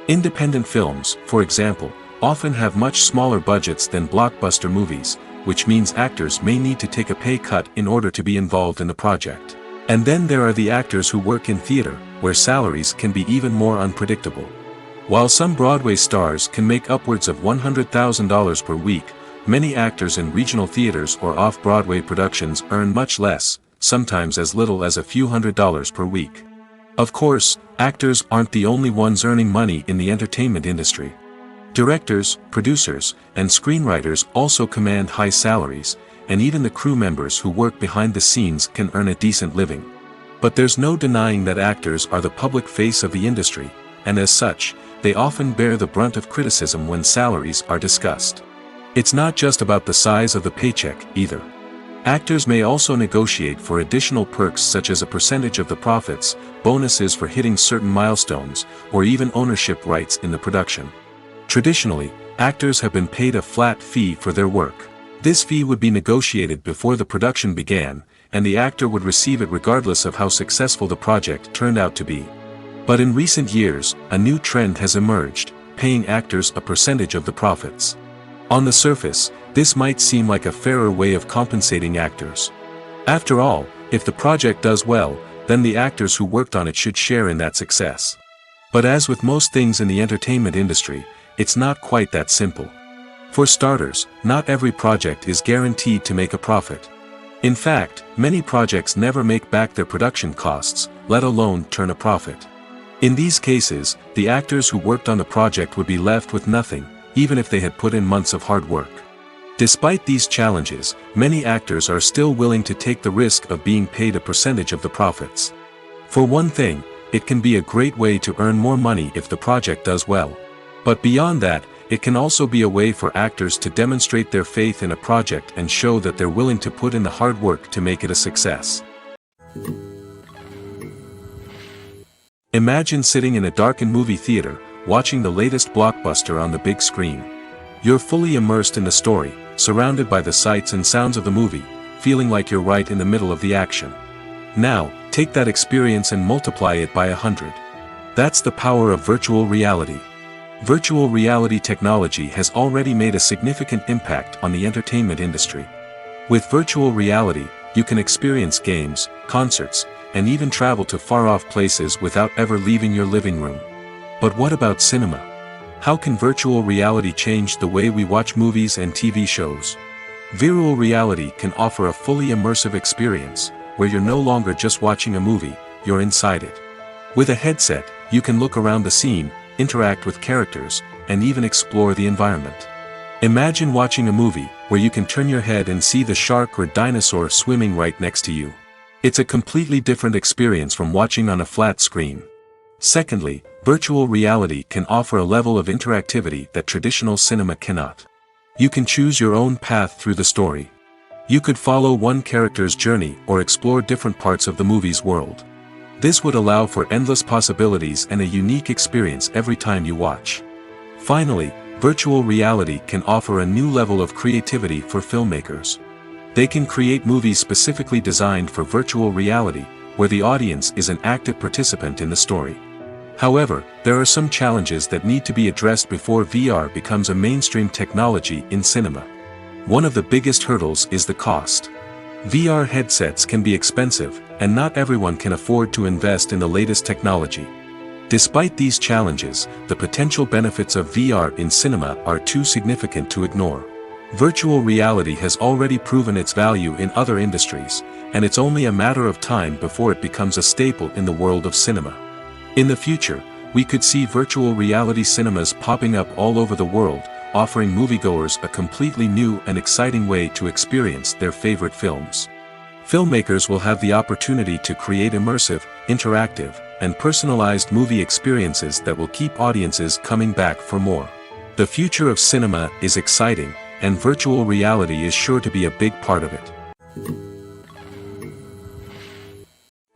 Independent films, for example, often have much smaller budgets than blockbuster movies, which means actors may need to take a pay cut in order to be involved in the project. And then there are the actors who work in theater, where salaries can be even more unpredictable. While some Broadway stars can make upwards of $100,000 per week, many actors in regional theaters or off-Broadway productions earn much less, sometimes as little as a few $100s per week. Of course, actors aren't the only ones earning money in the entertainment industry. Directors, producers, and screenwriters also command high salaries, and even the crew members who work behind the scenes can earn a decent living. But there's no denying that actors are the public face of the industry, and as such, they often bear the brunt of criticism when salaries are discussed. It's not just about the size of the paycheck, either. Actors may also negotiate for additional perks such as a percentage of the profits, bonuses for hitting certain milestones, or even ownership rights in the production. Traditionally, actors have been paid a flat fee for their work. This fee would be negotiated before the production began, and the actor would receive it regardless of how successful the project turned out to be. But in recent years, a new trend has emerged, paying actors a percentage of the profits. On the surface, this might seem like a fairer way of compensating actors. After all, if the project does well, then the actors who worked on it should share in that success. But as with most things in the entertainment industry, it's not quite that simple. For starters, not every project is guaranteed to make a profit. In fact, many projects never make back their production costs, let alone turn a profit. In these cases, the actors who worked on the project would be left with nothing, even if they had put in months of hard work. Despite these challenges, many actors are still willing to take the risk of being paid a percentage of the profits. For one thing, it can be a great way to earn more money if the project does well. But beyond that, it can also be a way for actors to demonstrate their faith in a project and show that they're willing to put in the hard work to make it a success. Imagine sitting in a darkened movie theater, watching the latest blockbuster on the big screen. You're fully immersed in the story, surrounded by the sights and sounds of the movie, feeling like you're right in the middle of the action. Now, take that experience and multiply it by 100. That's the power of virtual reality. Virtual reality technology has already made a significant impact on the entertainment industry. With virtual reality, you can experience games, concerts, and even travel to far-off places without ever leaving your living room. But what about cinema? How can virtual reality change the way we watch movies and TV shows? Virtual reality can offer a fully immersive experience, where you're no longer just watching a movie, you're inside it. With a headset, you can look around the scene, interact with characters, and even explore the environment. Imagine watching a movie, where you can turn your head and see the shark or dinosaur swimming right next to you. It's a completely different experience from watching on a flat screen. Secondly, virtual reality can offer a level of interactivity that traditional cinema cannot. You can choose your own path through the story. You could follow one character's journey or explore different parts of the movie's world. This would allow for endless possibilities and a unique experience every time you watch. Finally, virtual reality can offer a new level of creativity for filmmakers. They can create movies specifically designed for virtual reality, where the audience is an active participant in the story. However, there are some challenges that need to be addressed before VR becomes a mainstream technology in cinema. One of the biggest hurdles is the cost. VR headsets can be expensive, and not everyone can afford to invest in the latest technology. Despite these challenges, the potential benefits of VR in cinema are too significant to ignore. Virtual reality has already proven its value in other industries, and it's only a matter of time before it becomes a staple in the world of cinema. In the future, we could see virtual reality cinemas popping up all over the world, offering moviegoers a completely new and exciting way to experience their favorite films. Filmmakers will have the opportunity to create immersive, interactive, and personalized movie experiences that will keep audiences coming back for more. The future of cinema is exciting, and virtual reality is sure to be a big part of it.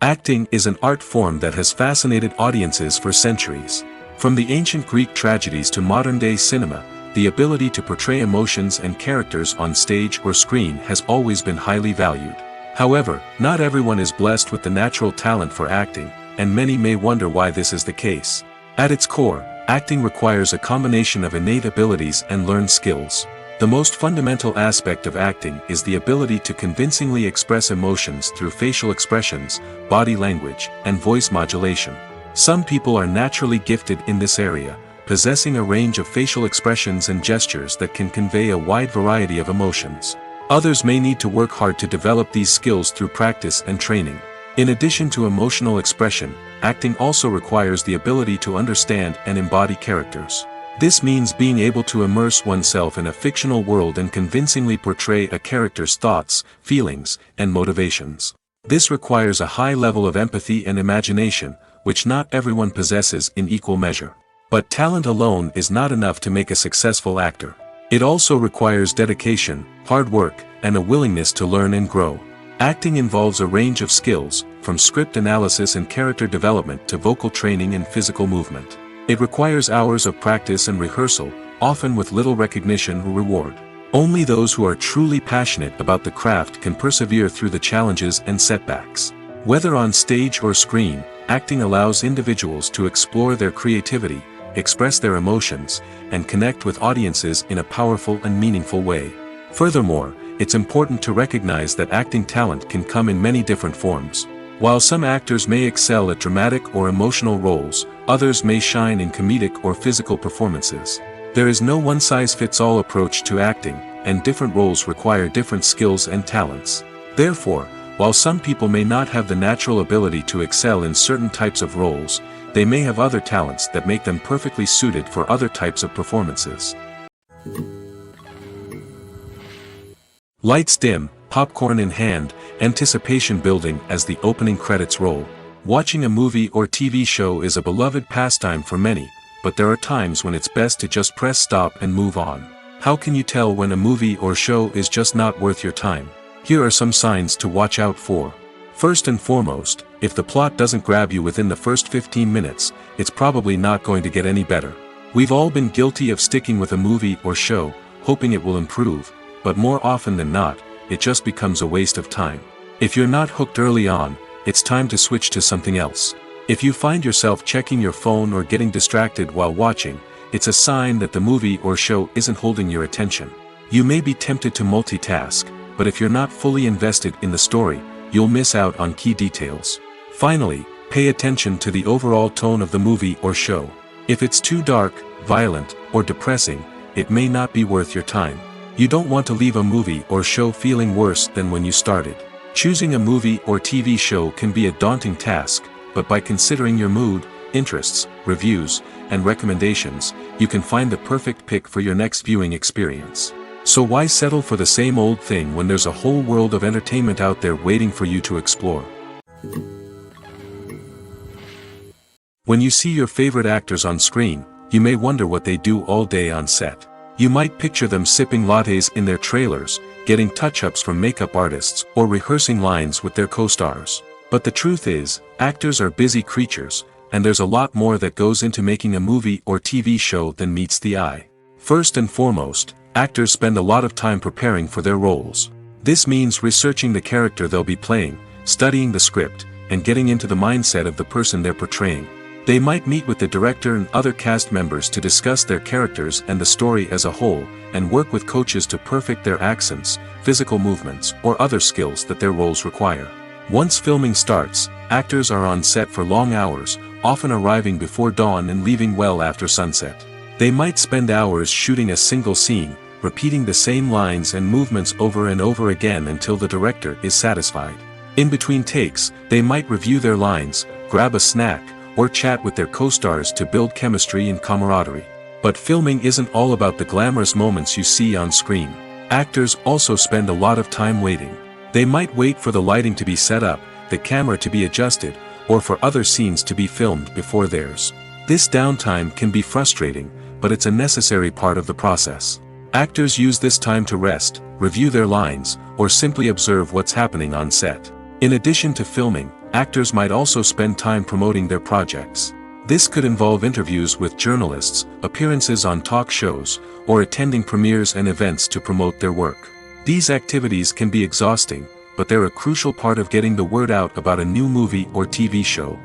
Acting is an art form that has fascinated audiences for centuries. From the ancient Greek tragedies to modern-day cinema, the ability to portray emotions and characters on stage or screen has always been highly valued. However, not everyone is blessed with the natural talent for acting, and many may wonder why this is the case. At its core, acting requires a combination of innate abilities and learned skills. The most fundamental aspect of acting is the ability to convincingly express emotions through facial expressions, body language, and voice modulation. Some people are naturally gifted in this area, possessing a range of facial expressions and gestures that can convey a wide variety of emotions. Others may need to work hard to develop these skills through practice and training. In addition to emotional expression, acting also requires the ability to understand and embody characters. This means being able to immerse oneself in a fictional world and convincingly portray a character's thoughts, feelings, and motivations. This requires a high level of empathy and imagination, which not everyone possesses in equal measure. But talent alone is not enough to make a successful actor. It also requires dedication, hard work, and a willingness to learn and grow. Acting involves a range of skills, from script analysis and character development to vocal training and physical movement. It requires hours of practice and rehearsal, often with little recognition or reward. Only those who are truly passionate about the craft can persevere through the challenges and setbacks. Whether on stage or screen, acting allows individuals to explore their creativity, express their emotions, and connect with audiences in a powerful and meaningful way. Furthermore, it's important to recognize that acting talent can come in many different forms. While some actors may excel at dramatic or emotional roles, others may shine in comedic or physical performances. There is no one-size-fits-all approach to acting, and different roles require different skills and talents. Therefore, while some people may not have the natural ability to excel in certain types of roles, they may have other talents that make them perfectly suited for other types of performances. Lights dim, popcorn in hand, anticipation building as the opening credits roll. Watching a movie or TV show is a beloved pastime for many, but there are times when it's best to just press stop and move on. How can you tell when a movie or show is just not worth your time? Here are some signs to watch out for. First and foremost, if the plot doesn't grab you within the first 15 minutes, it's probably not going to get any better. We've all been guilty of sticking with a movie or show, hoping it will improve, but more often than not, it just becomes a waste of time. If you're not hooked early on, it's time to switch to something else. If you find yourself checking your phone or getting distracted while watching, it's a sign that the movie or show isn't holding your attention. You may be tempted to multitask, but if you're not fully invested in the story, you'll miss out on key details. Finally, pay attention to the overall tone of the movie or show. If it's too dark, violent, or depressing, it may not be worth your time. You don't want to leave a movie or show feeling worse than when you started. Choosing a movie or TV show can be a daunting task, but by considering your mood, interests, reviews, and recommendations, you can find the perfect pick for your next viewing experience. So why settle for the same old thing when there's a whole world of entertainment out there waiting for you to explore? When you see your favorite actors on screen, you may wonder what they do all day on set. You might picture them sipping lattes in their trailers, getting touch-ups from makeup artists, or rehearsing lines with their co-stars. But the truth is, actors are busy creatures, and there's a lot more that goes into making a movie or TV show than meets the eye. First and foremost, actors spend a lot of time preparing for their roles. This means researching the character they'll be playing, studying the script, and getting into the mindset of the person they're portraying. They might meet with the director and other cast members to discuss their characters and the story as a whole, and work with coaches to perfect their accents, physical movements, or other skills that their roles require. Once filming starts, actors are on set for long hours, often arriving before dawn and leaving well after sunset. They might spend hours shooting a single scene, repeating the same lines and movements over and over again until the director is satisfied. In between takes, they might review their lines, grab a snack, or chat with their co-stars to build chemistry and camaraderie. But filming isn't all about the glamorous moments you see on screen. Actors also spend a lot of time waiting. They might wait for the lighting to be set up, the camera to be adjusted, or for other scenes to be filmed before theirs. This downtime can be frustrating, but it's a necessary part of the process. Actors use this time to rest, review their lines, or simply observe what's happening on set. In addition to filming, actors might also spend time promoting their projects. This could involve interviews with journalists, appearances on talk shows, or attending premieres and events to promote their work. These activities can be exhausting, but they're a crucial part of getting the word out about a new movie or TV show.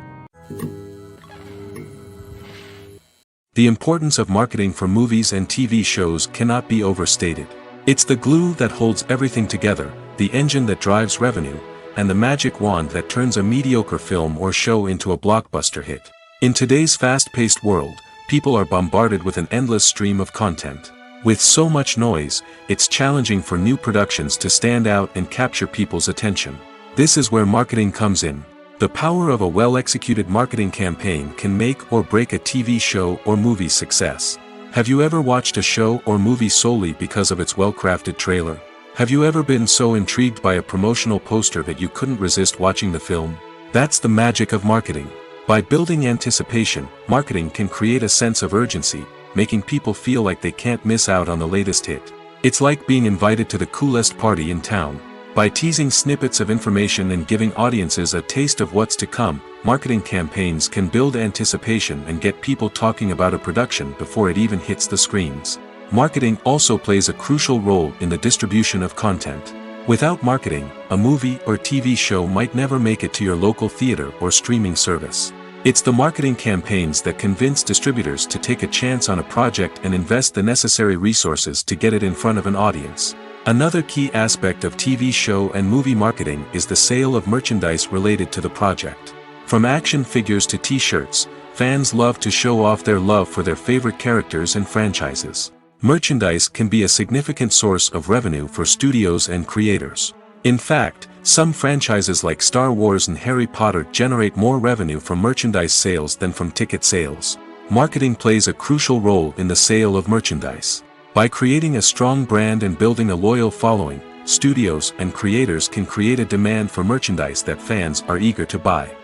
The importance of marketing for movies and TV shows cannot be overstated. It's the glue that holds everything together, the engine that drives revenue, and the magic wand that turns a mediocre film or show into a blockbuster hit. In today's fast-paced world, people are bombarded with an endless stream of content. With so much noise, it's challenging for new productions to stand out and capture people's attention. This is where marketing comes in. The power of a well-executed marketing campaign can make or break a TV show or movie's success. Have you ever watched a show or movie solely because of its well-crafted trailer? Have you ever been so intrigued by a promotional poster that you couldn't resist watching the film? That's the magic of marketing. By building anticipation, marketing can create a sense of urgency, making people feel like they can't miss out on the latest hit. It's like being invited to the coolest party in town. By teasing snippets of information and giving audiences a taste of what's to come, marketing campaigns can build anticipation and get people talking about a production before it even hits the screens. Marketing also plays a crucial role in the distribution of content. Without marketing, a movie or TV show might never make it to your local theater or streaming service. It's the marketing campaigns that convince distributors to take a chance on a project and invest the necessary resources to get it in front of an audience. Another key aspect of TV show and movie marketing is the sale of merchandise related to the project. From action figures to t-shirts, fans love to show off their love for their favorite characters and franchises. Merchandise can be a significant source of revenue for studios and creators. In fact, some franchises like Star Wars and Harry Potter generate more revenue from merchandise sales than from ticket sales. Marketing plays a crucial role in the sale of merchandise. By creating a strong brand and building a loyal following, studios and creators can create a demand for merchandise that fans are eager to buy.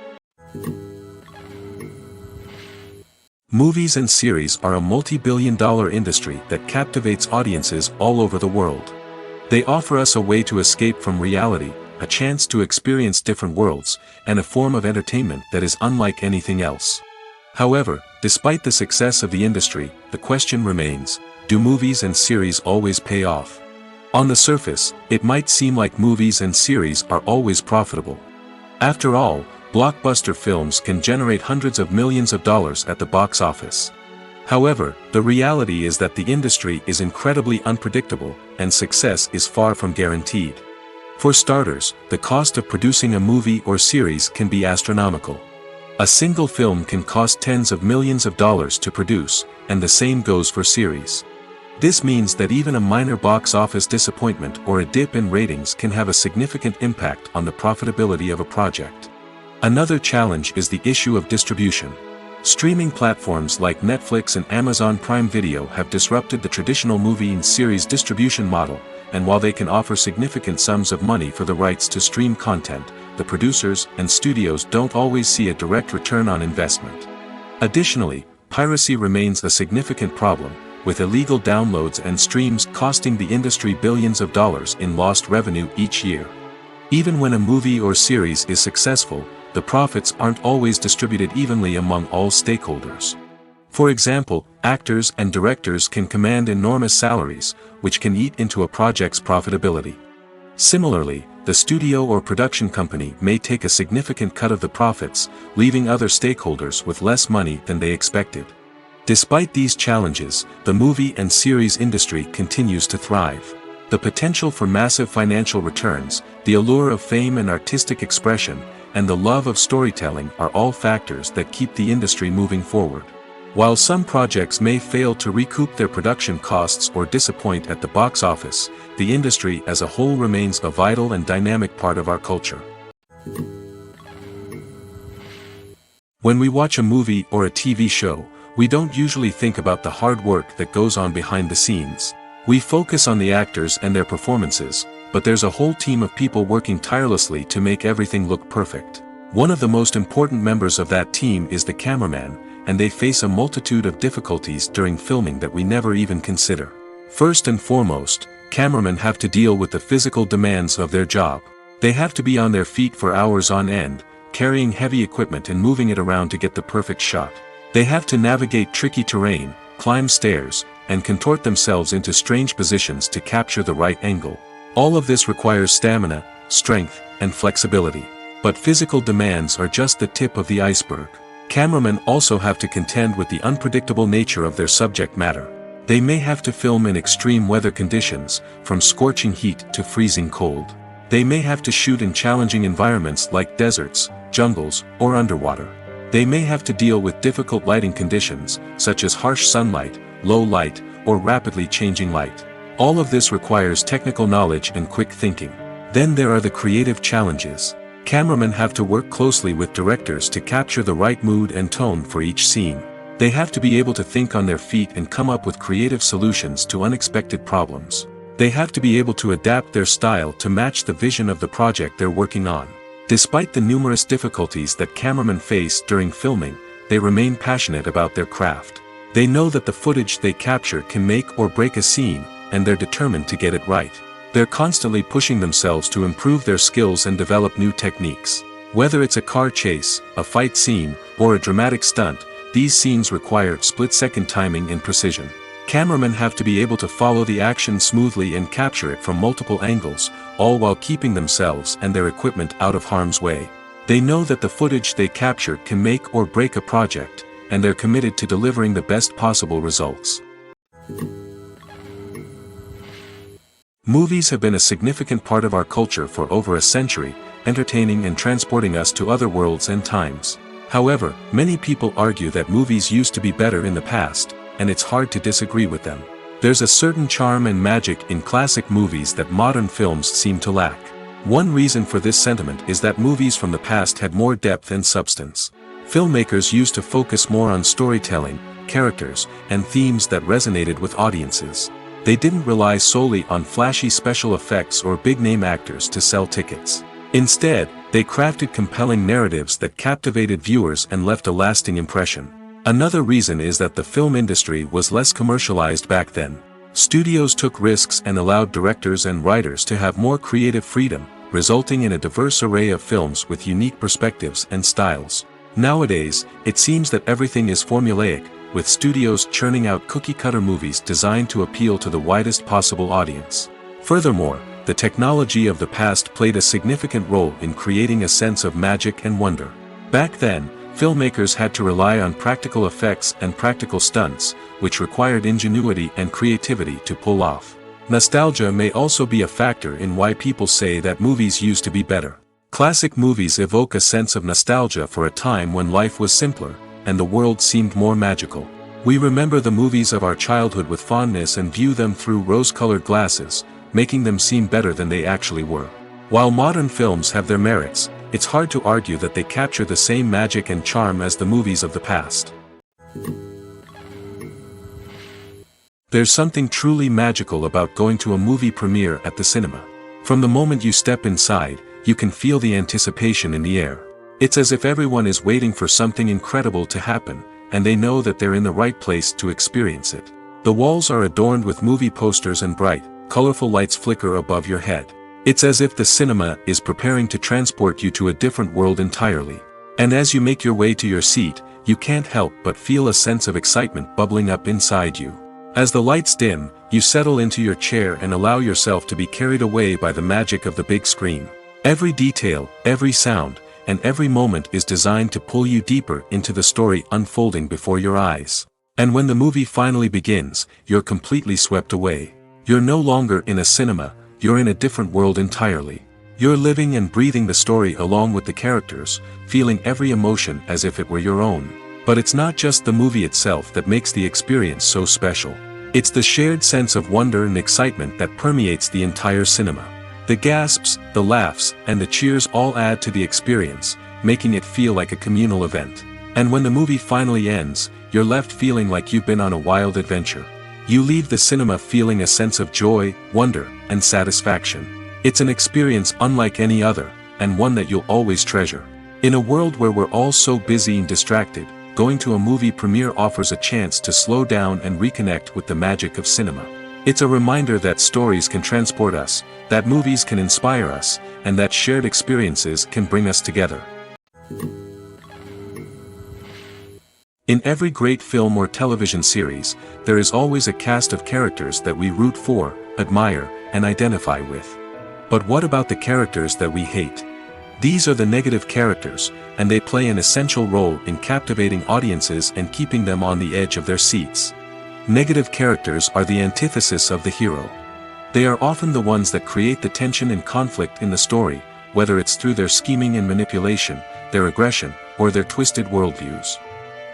Movies and series are a multi-billion-dollar industry that captivates audiences all over the world. They offer us a way to escape from reality, a chance to experience different worlds, and a form of entertainment that is unlike anything else. However, despite the success of the industry, the question remains, do movies and series always pay off? On the surface, it might seem like movies and series are always profitable. After all, blockbuster films can generate hundreds of millions of dollars at the box office. However, the reality is that the industry is incredibly unpredictable, and success is far from guaranteed. For starters, the cost of producing a movie or series can be astronomical. A single film can cost tens of millions of dollars to produce, and the same goes for series. This means that even a minor box office disappointment or a dip in ratings can have a significant impact on the profitability of a project. Another challenge is the issue of distribution. Streaming platforms like Netflix and Amazon Prime Video have disrupted the traditional movie and series distribution model, and while they can offer significant sums of money for the rights to stream content, the producers and studios don't always see a direct return on investment. Additionally, piracy remains a significant problem, with illegal downloads and streams costing the industry billions of dollars in lost revenue each year. Even when a movie or series is successful, the profits aren't always distributed evenly among all stakeholders. For example, actors and directors can command enormous salaries, which can eat into a project's profitability. Similarly, the studio or production company may take a significant cut of the profits, leaving other stakeholders with less money than they expected. Despite these challenges, the movie and series industry continues to thrive. The potential for massive financial returns, the allure of fame and artistic expression, and the love of storytelling are all factors that keep the industry moving forward. While some projects may fail to recoup their production costs or disappoint at the box office, the industry as a whole remains a vital and dynamic part of our culture. When we watch a movie or a TV show, we don't usually think about the hard work that goes on behind the scenes. We focus on the actors and their performances, but there's a whole team of people working tirelessly to make everything look perfect. One of the most important members of that team is the cameraman, and they face a multitude of difficulties during filming that we never even consider. First and foremost, cameramen have to deal with the physical demands of their job. They have to be on their feet for hours on end, carrying heavy equipment and moving it around to get the perfect shot. They have to navigate tricky terrain, climb stairs, and contort themselves into strange positions to capture the right angle. All of this requires stamina, strength, and flexibility. But physical demands are just the tip of the iceberg. Cameramen also have to contend with the unpredictable nature of their subject matter. They may have to film in extreme weather conditions, from scorching heat to freezing cold. They may have to shoot in challenging environments like deserts, jungles, or underwater. They may have to deal with difficult lighting conditions, such as harsh sunlight, low light, or rapidly changing light. All of this requires technical knowledge and quick thinking. Then there are the creative challenges. Cameramen have to work closely with directors to capture the right mood and tone for each scene. They have to be able to think on their feet and come up with creative solutions to unexpected problems. They have to be able to adapt their style to match the vision of the project they're working on. Despite the numerous difficulties that cameramen face during filming, they remain passionate about their craft. They know that the footage they capture can make or break a scene, and they're determined to get it right. They're constantly pushing themselves to improve their skills and develop new techniques. Whether it's a car chase, a fight scene, or a dramatic stunt, these scenes require split-second timing and precision. Cameramen have to be able to follow the action smoothly and capture it from multiple angles, all while keeping themselves and their equipment out of harm's way. They know that the footage they capture can make or break a project, and they're committed to delivering the best possible results. Movies have been a significant part of our culture for over a century, entertaining and transporting us to other worlds and times. However, many people argue that movies used to be better in the past, and it's hard to disagree with them. There's a certain charm and magic in classic movies that modern films seem to lack. One reason for this sentiment is that movies from the past had more depth and substance. Filmmakers used to focus more on storytelling, characters, and themes that resonated with audiences. They didn't rely solely on flashy special effects or big-name actors to sell tickets. Instead, they crafted compelling narratives that captivated viewers and left a lasting impression. Another reason is that the film industry was less commercialized back then. Studios took risks and allowed directors and writers to have more creative freedom, resulting in a diverse array of films with unique perspectives and styles. Nowadays, it seems that everything is formulaic, with studios churning out cookie-cutter movies designed to appeal to the widest possible audience. Furthermore, the technology of the past played a significant role in creating a sense of magic and wonder. Back then, filmmakers had to rely on practical effects and practical stunts, which required ingenuity and creativity to pull off. Nostalgia may also be a factor in why people say that movies used to be better. Classic movies evoke a sense of nostalgia for a time when life was simpler, and the world seemed more magical. We remember the movies of our childhood with fondness and view them through rose-colored glasses, making them seem better than they actually were. While modern films have their merits, it's hard to argue that they capture the same magic and charm as the movies of the past. There's something truly magical about going to a movie premiere at the cinema. From the moment you step inside, you can feel the anticipation in the air. It's as if everyone is waiting for something incredible to happen, and they know that they're in the right place to experience it. The walls are adorned with movie posters and bright, colorful lights flicker above your head. It's as if the cinema is preparing to transport you to a different world entirely. And as you make your way to your seat, you can't help but feel a sense of excitement bubbling up inside you. As the lights dim, you settle into your chair and allow yourself to be carried away by the magic of the big screen. Every detail, every sound, and every moment is designed to pull you deeper into the story unfolding before your eyes. And when the movie finally begins, you're completely swept away. You're no longer in a cinema, you're in a different world entirely. You're living and breathing the story along with the characters, feeling every emotion as if it were your own. But it's not just the movie itself that makes the experience so special. It's the shared sense of wonder and excitement that permeates the entire cinema. The gasps, the laughs, and the cheers all add to the experience, making it feel like a communal event. And when the movie finally ends, you're left feeling like you've been on a wild adventure. You leave the cinema feeling a sense of joy, wonder, and satisfaction. It's an experience unlike any other, and one that you'll always treasure. In a world where we're all so busy and distracted, going to a movie premiere offers a chance to slow down and reconnect with the magic of cinema. It's a reminder that stories can transport us, that movies can inspire us, and that shared experiences can bring us together. In every great film or television series, there is always a cast of characters that we root for, admire, and identify with. But what about the characters that we hate? These are the negative characters, and they play an essential role in captivating audiences and keeping them on the edge of their seats. Negative characters are the antithesis of the hero. They are often the ones that create the tension and conflict in the story, whether it's through their scheming and manipulation, their aggression, or their twisted worldviews.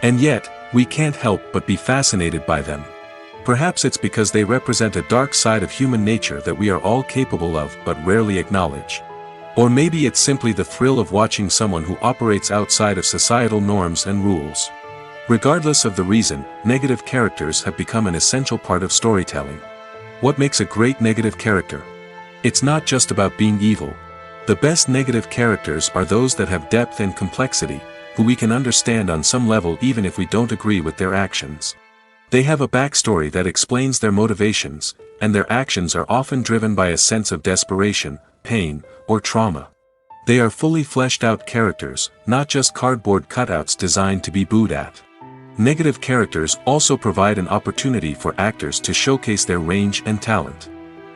And yet, we can't help but be fascinated by them. Perhaps it's because they represent a dark side of human nature that we are all capable of but rarely acknowledge. Or maybe it's simply the thrill of watching someone who operates outside of societal norms and rules. Regardless of the reason, negative characters have become an essential part of storytelling. What makes a great negative character? It's not just about being evil. The best negative characters are those that have depth and complexity, who we can understand on some level even if we don't agree with their actions. They have a backstory that explains their motivations, and their actions are often driven by a sense of desperation, pain, or trauma. They are fully fleshed out characters, not just cardboard cutouts designed to be booed at. Negative characters also provide an opportunity for actors to showcase their range and talent.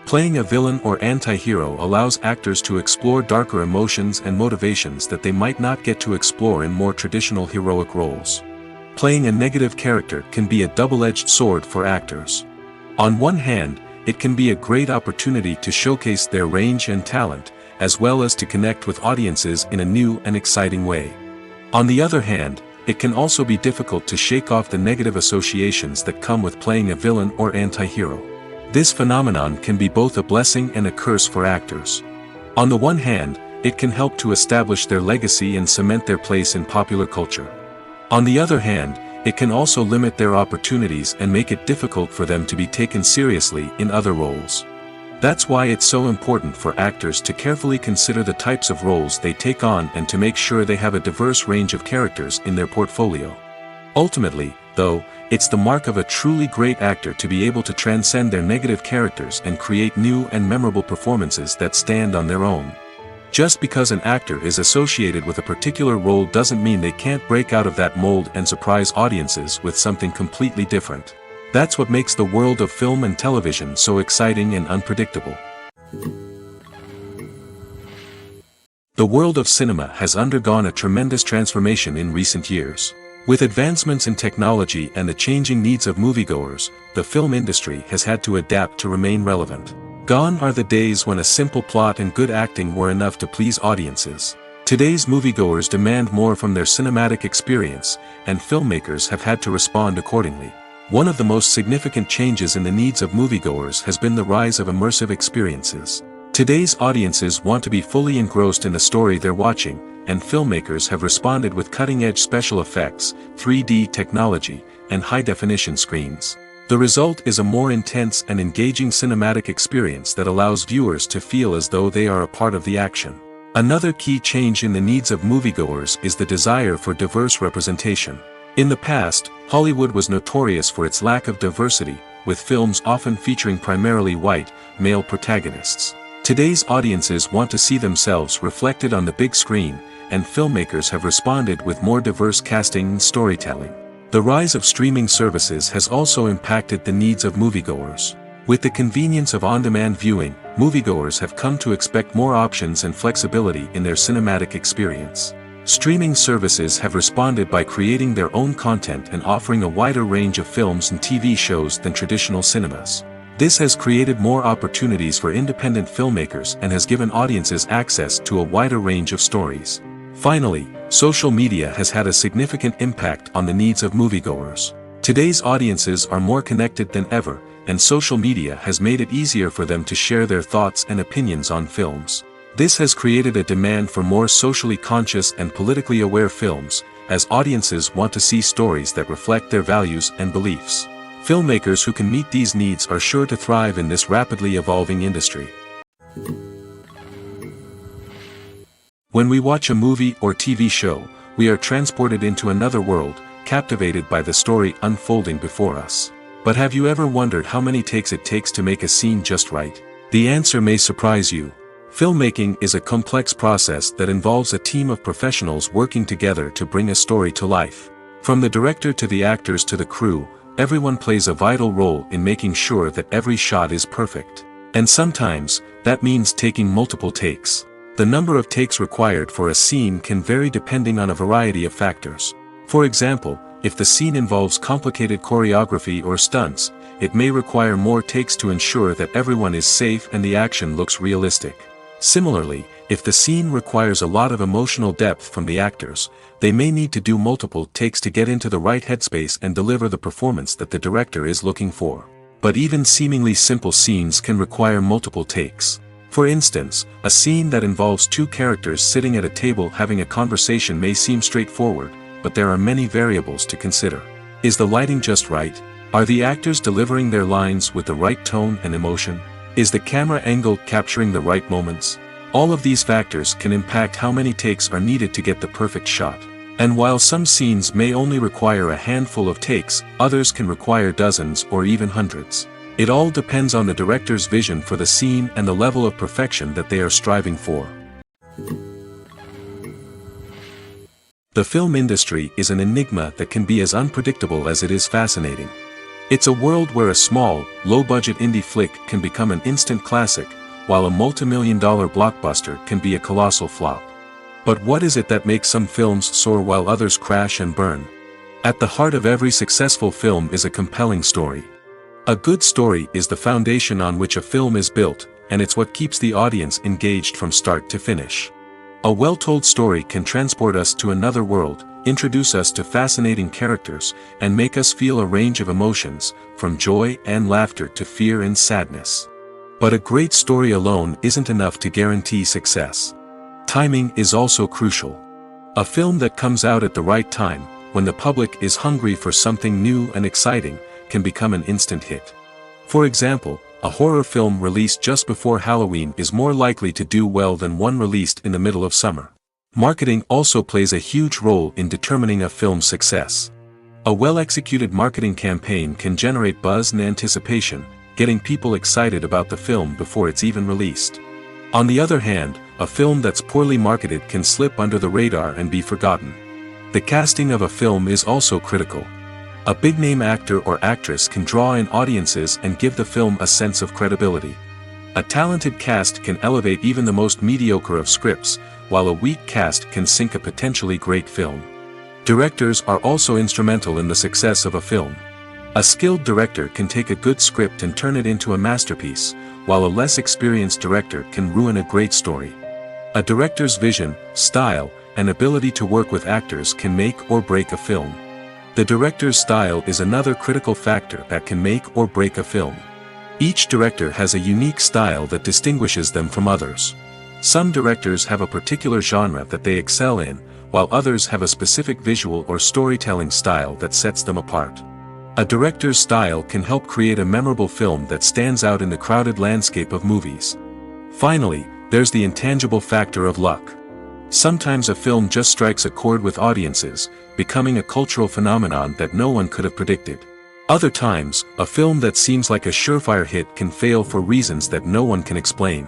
Playing a villain or anti-hero allows actors to explore darker emotions and motivations that they might not get to explore in more traditional heroic roles. Playing a negative character can be a double-edged sword for actors. On one hand, it can be a great opportunity to showcase their range and talent, as well as to connect with audiences in a new and exciting way. On the other hand, it can also be difficult to shake off the negative associations that come with playing a villain or anti-hero. This phenomenon can be both a blessing and a curse for actors. On the one hand, it can help to establish their legacy and cement their place in popular culture. On the other hand, it can also limit their opportunities and make it difficult for them to be taken seriously in other roles. That's why it's so important for actors to carefully consider the types of roles they take on and to make sure they have a diverse range of characters in their portfolio. Ultimately, though, it's the mark of a truly great actor to be able to transcend their negative characters and create new and memorable performances that stand on their own. Just because an actor is associated with a particular role doesn't mean they can't break out of that mold and surprise audiences with something completely different. That's what makes the world of film and television so exciting and unpredictable. The world of cinema has undergone a tremendous transformation in recent years. With advancements in technology and the changing needs of moviegoers, the film industry has had to adapt to remain relevant. Gone are the days when a simple plot and good acting were enough to please audiences. Today's moviegoers demand more from their cinematic experience, and filmmakers have had to respond accordingly. One of the most significant changes in the needs of moviegoers has been the rise of immersive experiences. Today's audiences want to be fully engrossed in the story they're watching, and filmmakers have responded with cutting-edge special effects, 3D technology, and high-definition screens. The result is a more intense and engaging cinematic experience that allows viewers to feel as though they are a part of the action. Another key change in the needs of moviegoers is the desire for diverse representation. In the past, Hollywood was notorious for its lack of diversity, with films often featuring primarily white, male protagonists. Today's audiences want to see themselves reflected on the big screen, and filmmakers have responded with more diverse casting and storytelling. The rise of streaming services has also impacted the needs of moviegoers. With the convenience of on-demand viewing, moviegoers have come to expect more options and flexibility in their cinematic experience. Streaming services have responded by creating their own content and offering a wider range of films and TV shows than traditional cinemas. This has created more opportunities for independent filmmakers and has given audiences access to a wider range of stories. Finally, social media has had a significant impact on the needs of moviegoers. Today's audiences are more connected than ever, and social media has made it easier for them to share their thoughts and opinions on films. This has created a demand for more socially conscious and politically aware films, as audiences want to see stories that reflect their values and beliefs. Filmmakers who can meet these needs are sure to thrive in this rapidly evolving industry. When we watch a movie or TV show, we are transported into another world, captivated by the story unfolding before us. But have you ever wondered how many takes it takes to make a scene just right? The answer may surprise you. Filmmaking is a complex process that involves a team of professionals working together to bring a story to life. From the director to the actors to the crew, everyone plays a vital role in making sure that every shot is perfect. And sometimes, that means taking multiple takes. The number of takes required for a scene can vary depending on a variety of factors. For example, if the scene involves complicated choreography or stunts, it may require more takes to ensure that everyone is safe and the action looks realistic. Similarly, if the scene requires a lot of emotional depth from the actors, they may need to do multiple takes to get into the right headspace and deliver the performance that the director is looking for. But even seemingly simple scenes can require multiple takes. For instance, a scene that involves two characters sitting at a table having a conversation may seem straightforward, but there are many variables to consider. Is the lighting just right? Are the actors delivering their lines with the right tone and emotion? Is the camera angle capturing the right moments? All of these factors can impact how many takes are needed to get the perfect shot. And while some scenes may only require a handful of takes, others can require dozens or even hundreds. It all depends on the director's vision for the scene and the level of perfection that they are striving for. The film industry is an enigma that can be as unpredictable as it is fascinating. It's a world where a small, low-budget indie flick can become an instant classic, while a multi-million-dollar blockbuster can be a colossal flop. But what is it that makes some films soar while others crash and burn? At the heart of every successful film is a compelling story. A good story is the foundation on which a film is built, and it's what keeps the audience engaged from start to finish. A well-told story can transport us to another world, introduce us to fascinating characters, and make us feel a range of emotions, from joy and laughter to fear and sadness. But a great story alone isn't enough to guarantee success. Timing is also crucial. A film that comes out at the right time, when the public is hungry for something new and exciting, can become an instant hit. For example, a horror film released just before Halloween is more likely to do well than one released in the middle of summer. Marketing also plays a huge role in determining a film's success. A well-executed marketing campaign can generate buzz and anticipation, getting people excited about the film before it's even released. On the other hand, a film that's poorly marketed can slip under the radar and be forgotten. The casting of a film is also critical. A big-name actor or actress can draw in audiences and give the film a sense of credibility. A talented cast can elevate even the most mediocre of scripts, while a weak cast can sink a potentially great film. Directors are also instrumental in the success of a film. A skilled director can take a good script and turn it into a masterpiece, while a less experienced director can ruin a great story. A director's vision, style, and ability to work with actors can make or break a film. The director's style is another critical factor that can make or break a film. Each director has a unique style that distinguishes them from others. Some directors have a particular genre that they excel in, while others have a specific visual or storytelling style that sets them apart. A director's style can help create a memorable film that stands out in the crowded landscape of movies. Finally, there's the intangible factor of luck. Sometimes a film just strikes a chord with audiences, becoming a cultural phenomenon that no one could have predicted. Other times, a film that seems like a surefire hit can fail for reasons that no one can explain.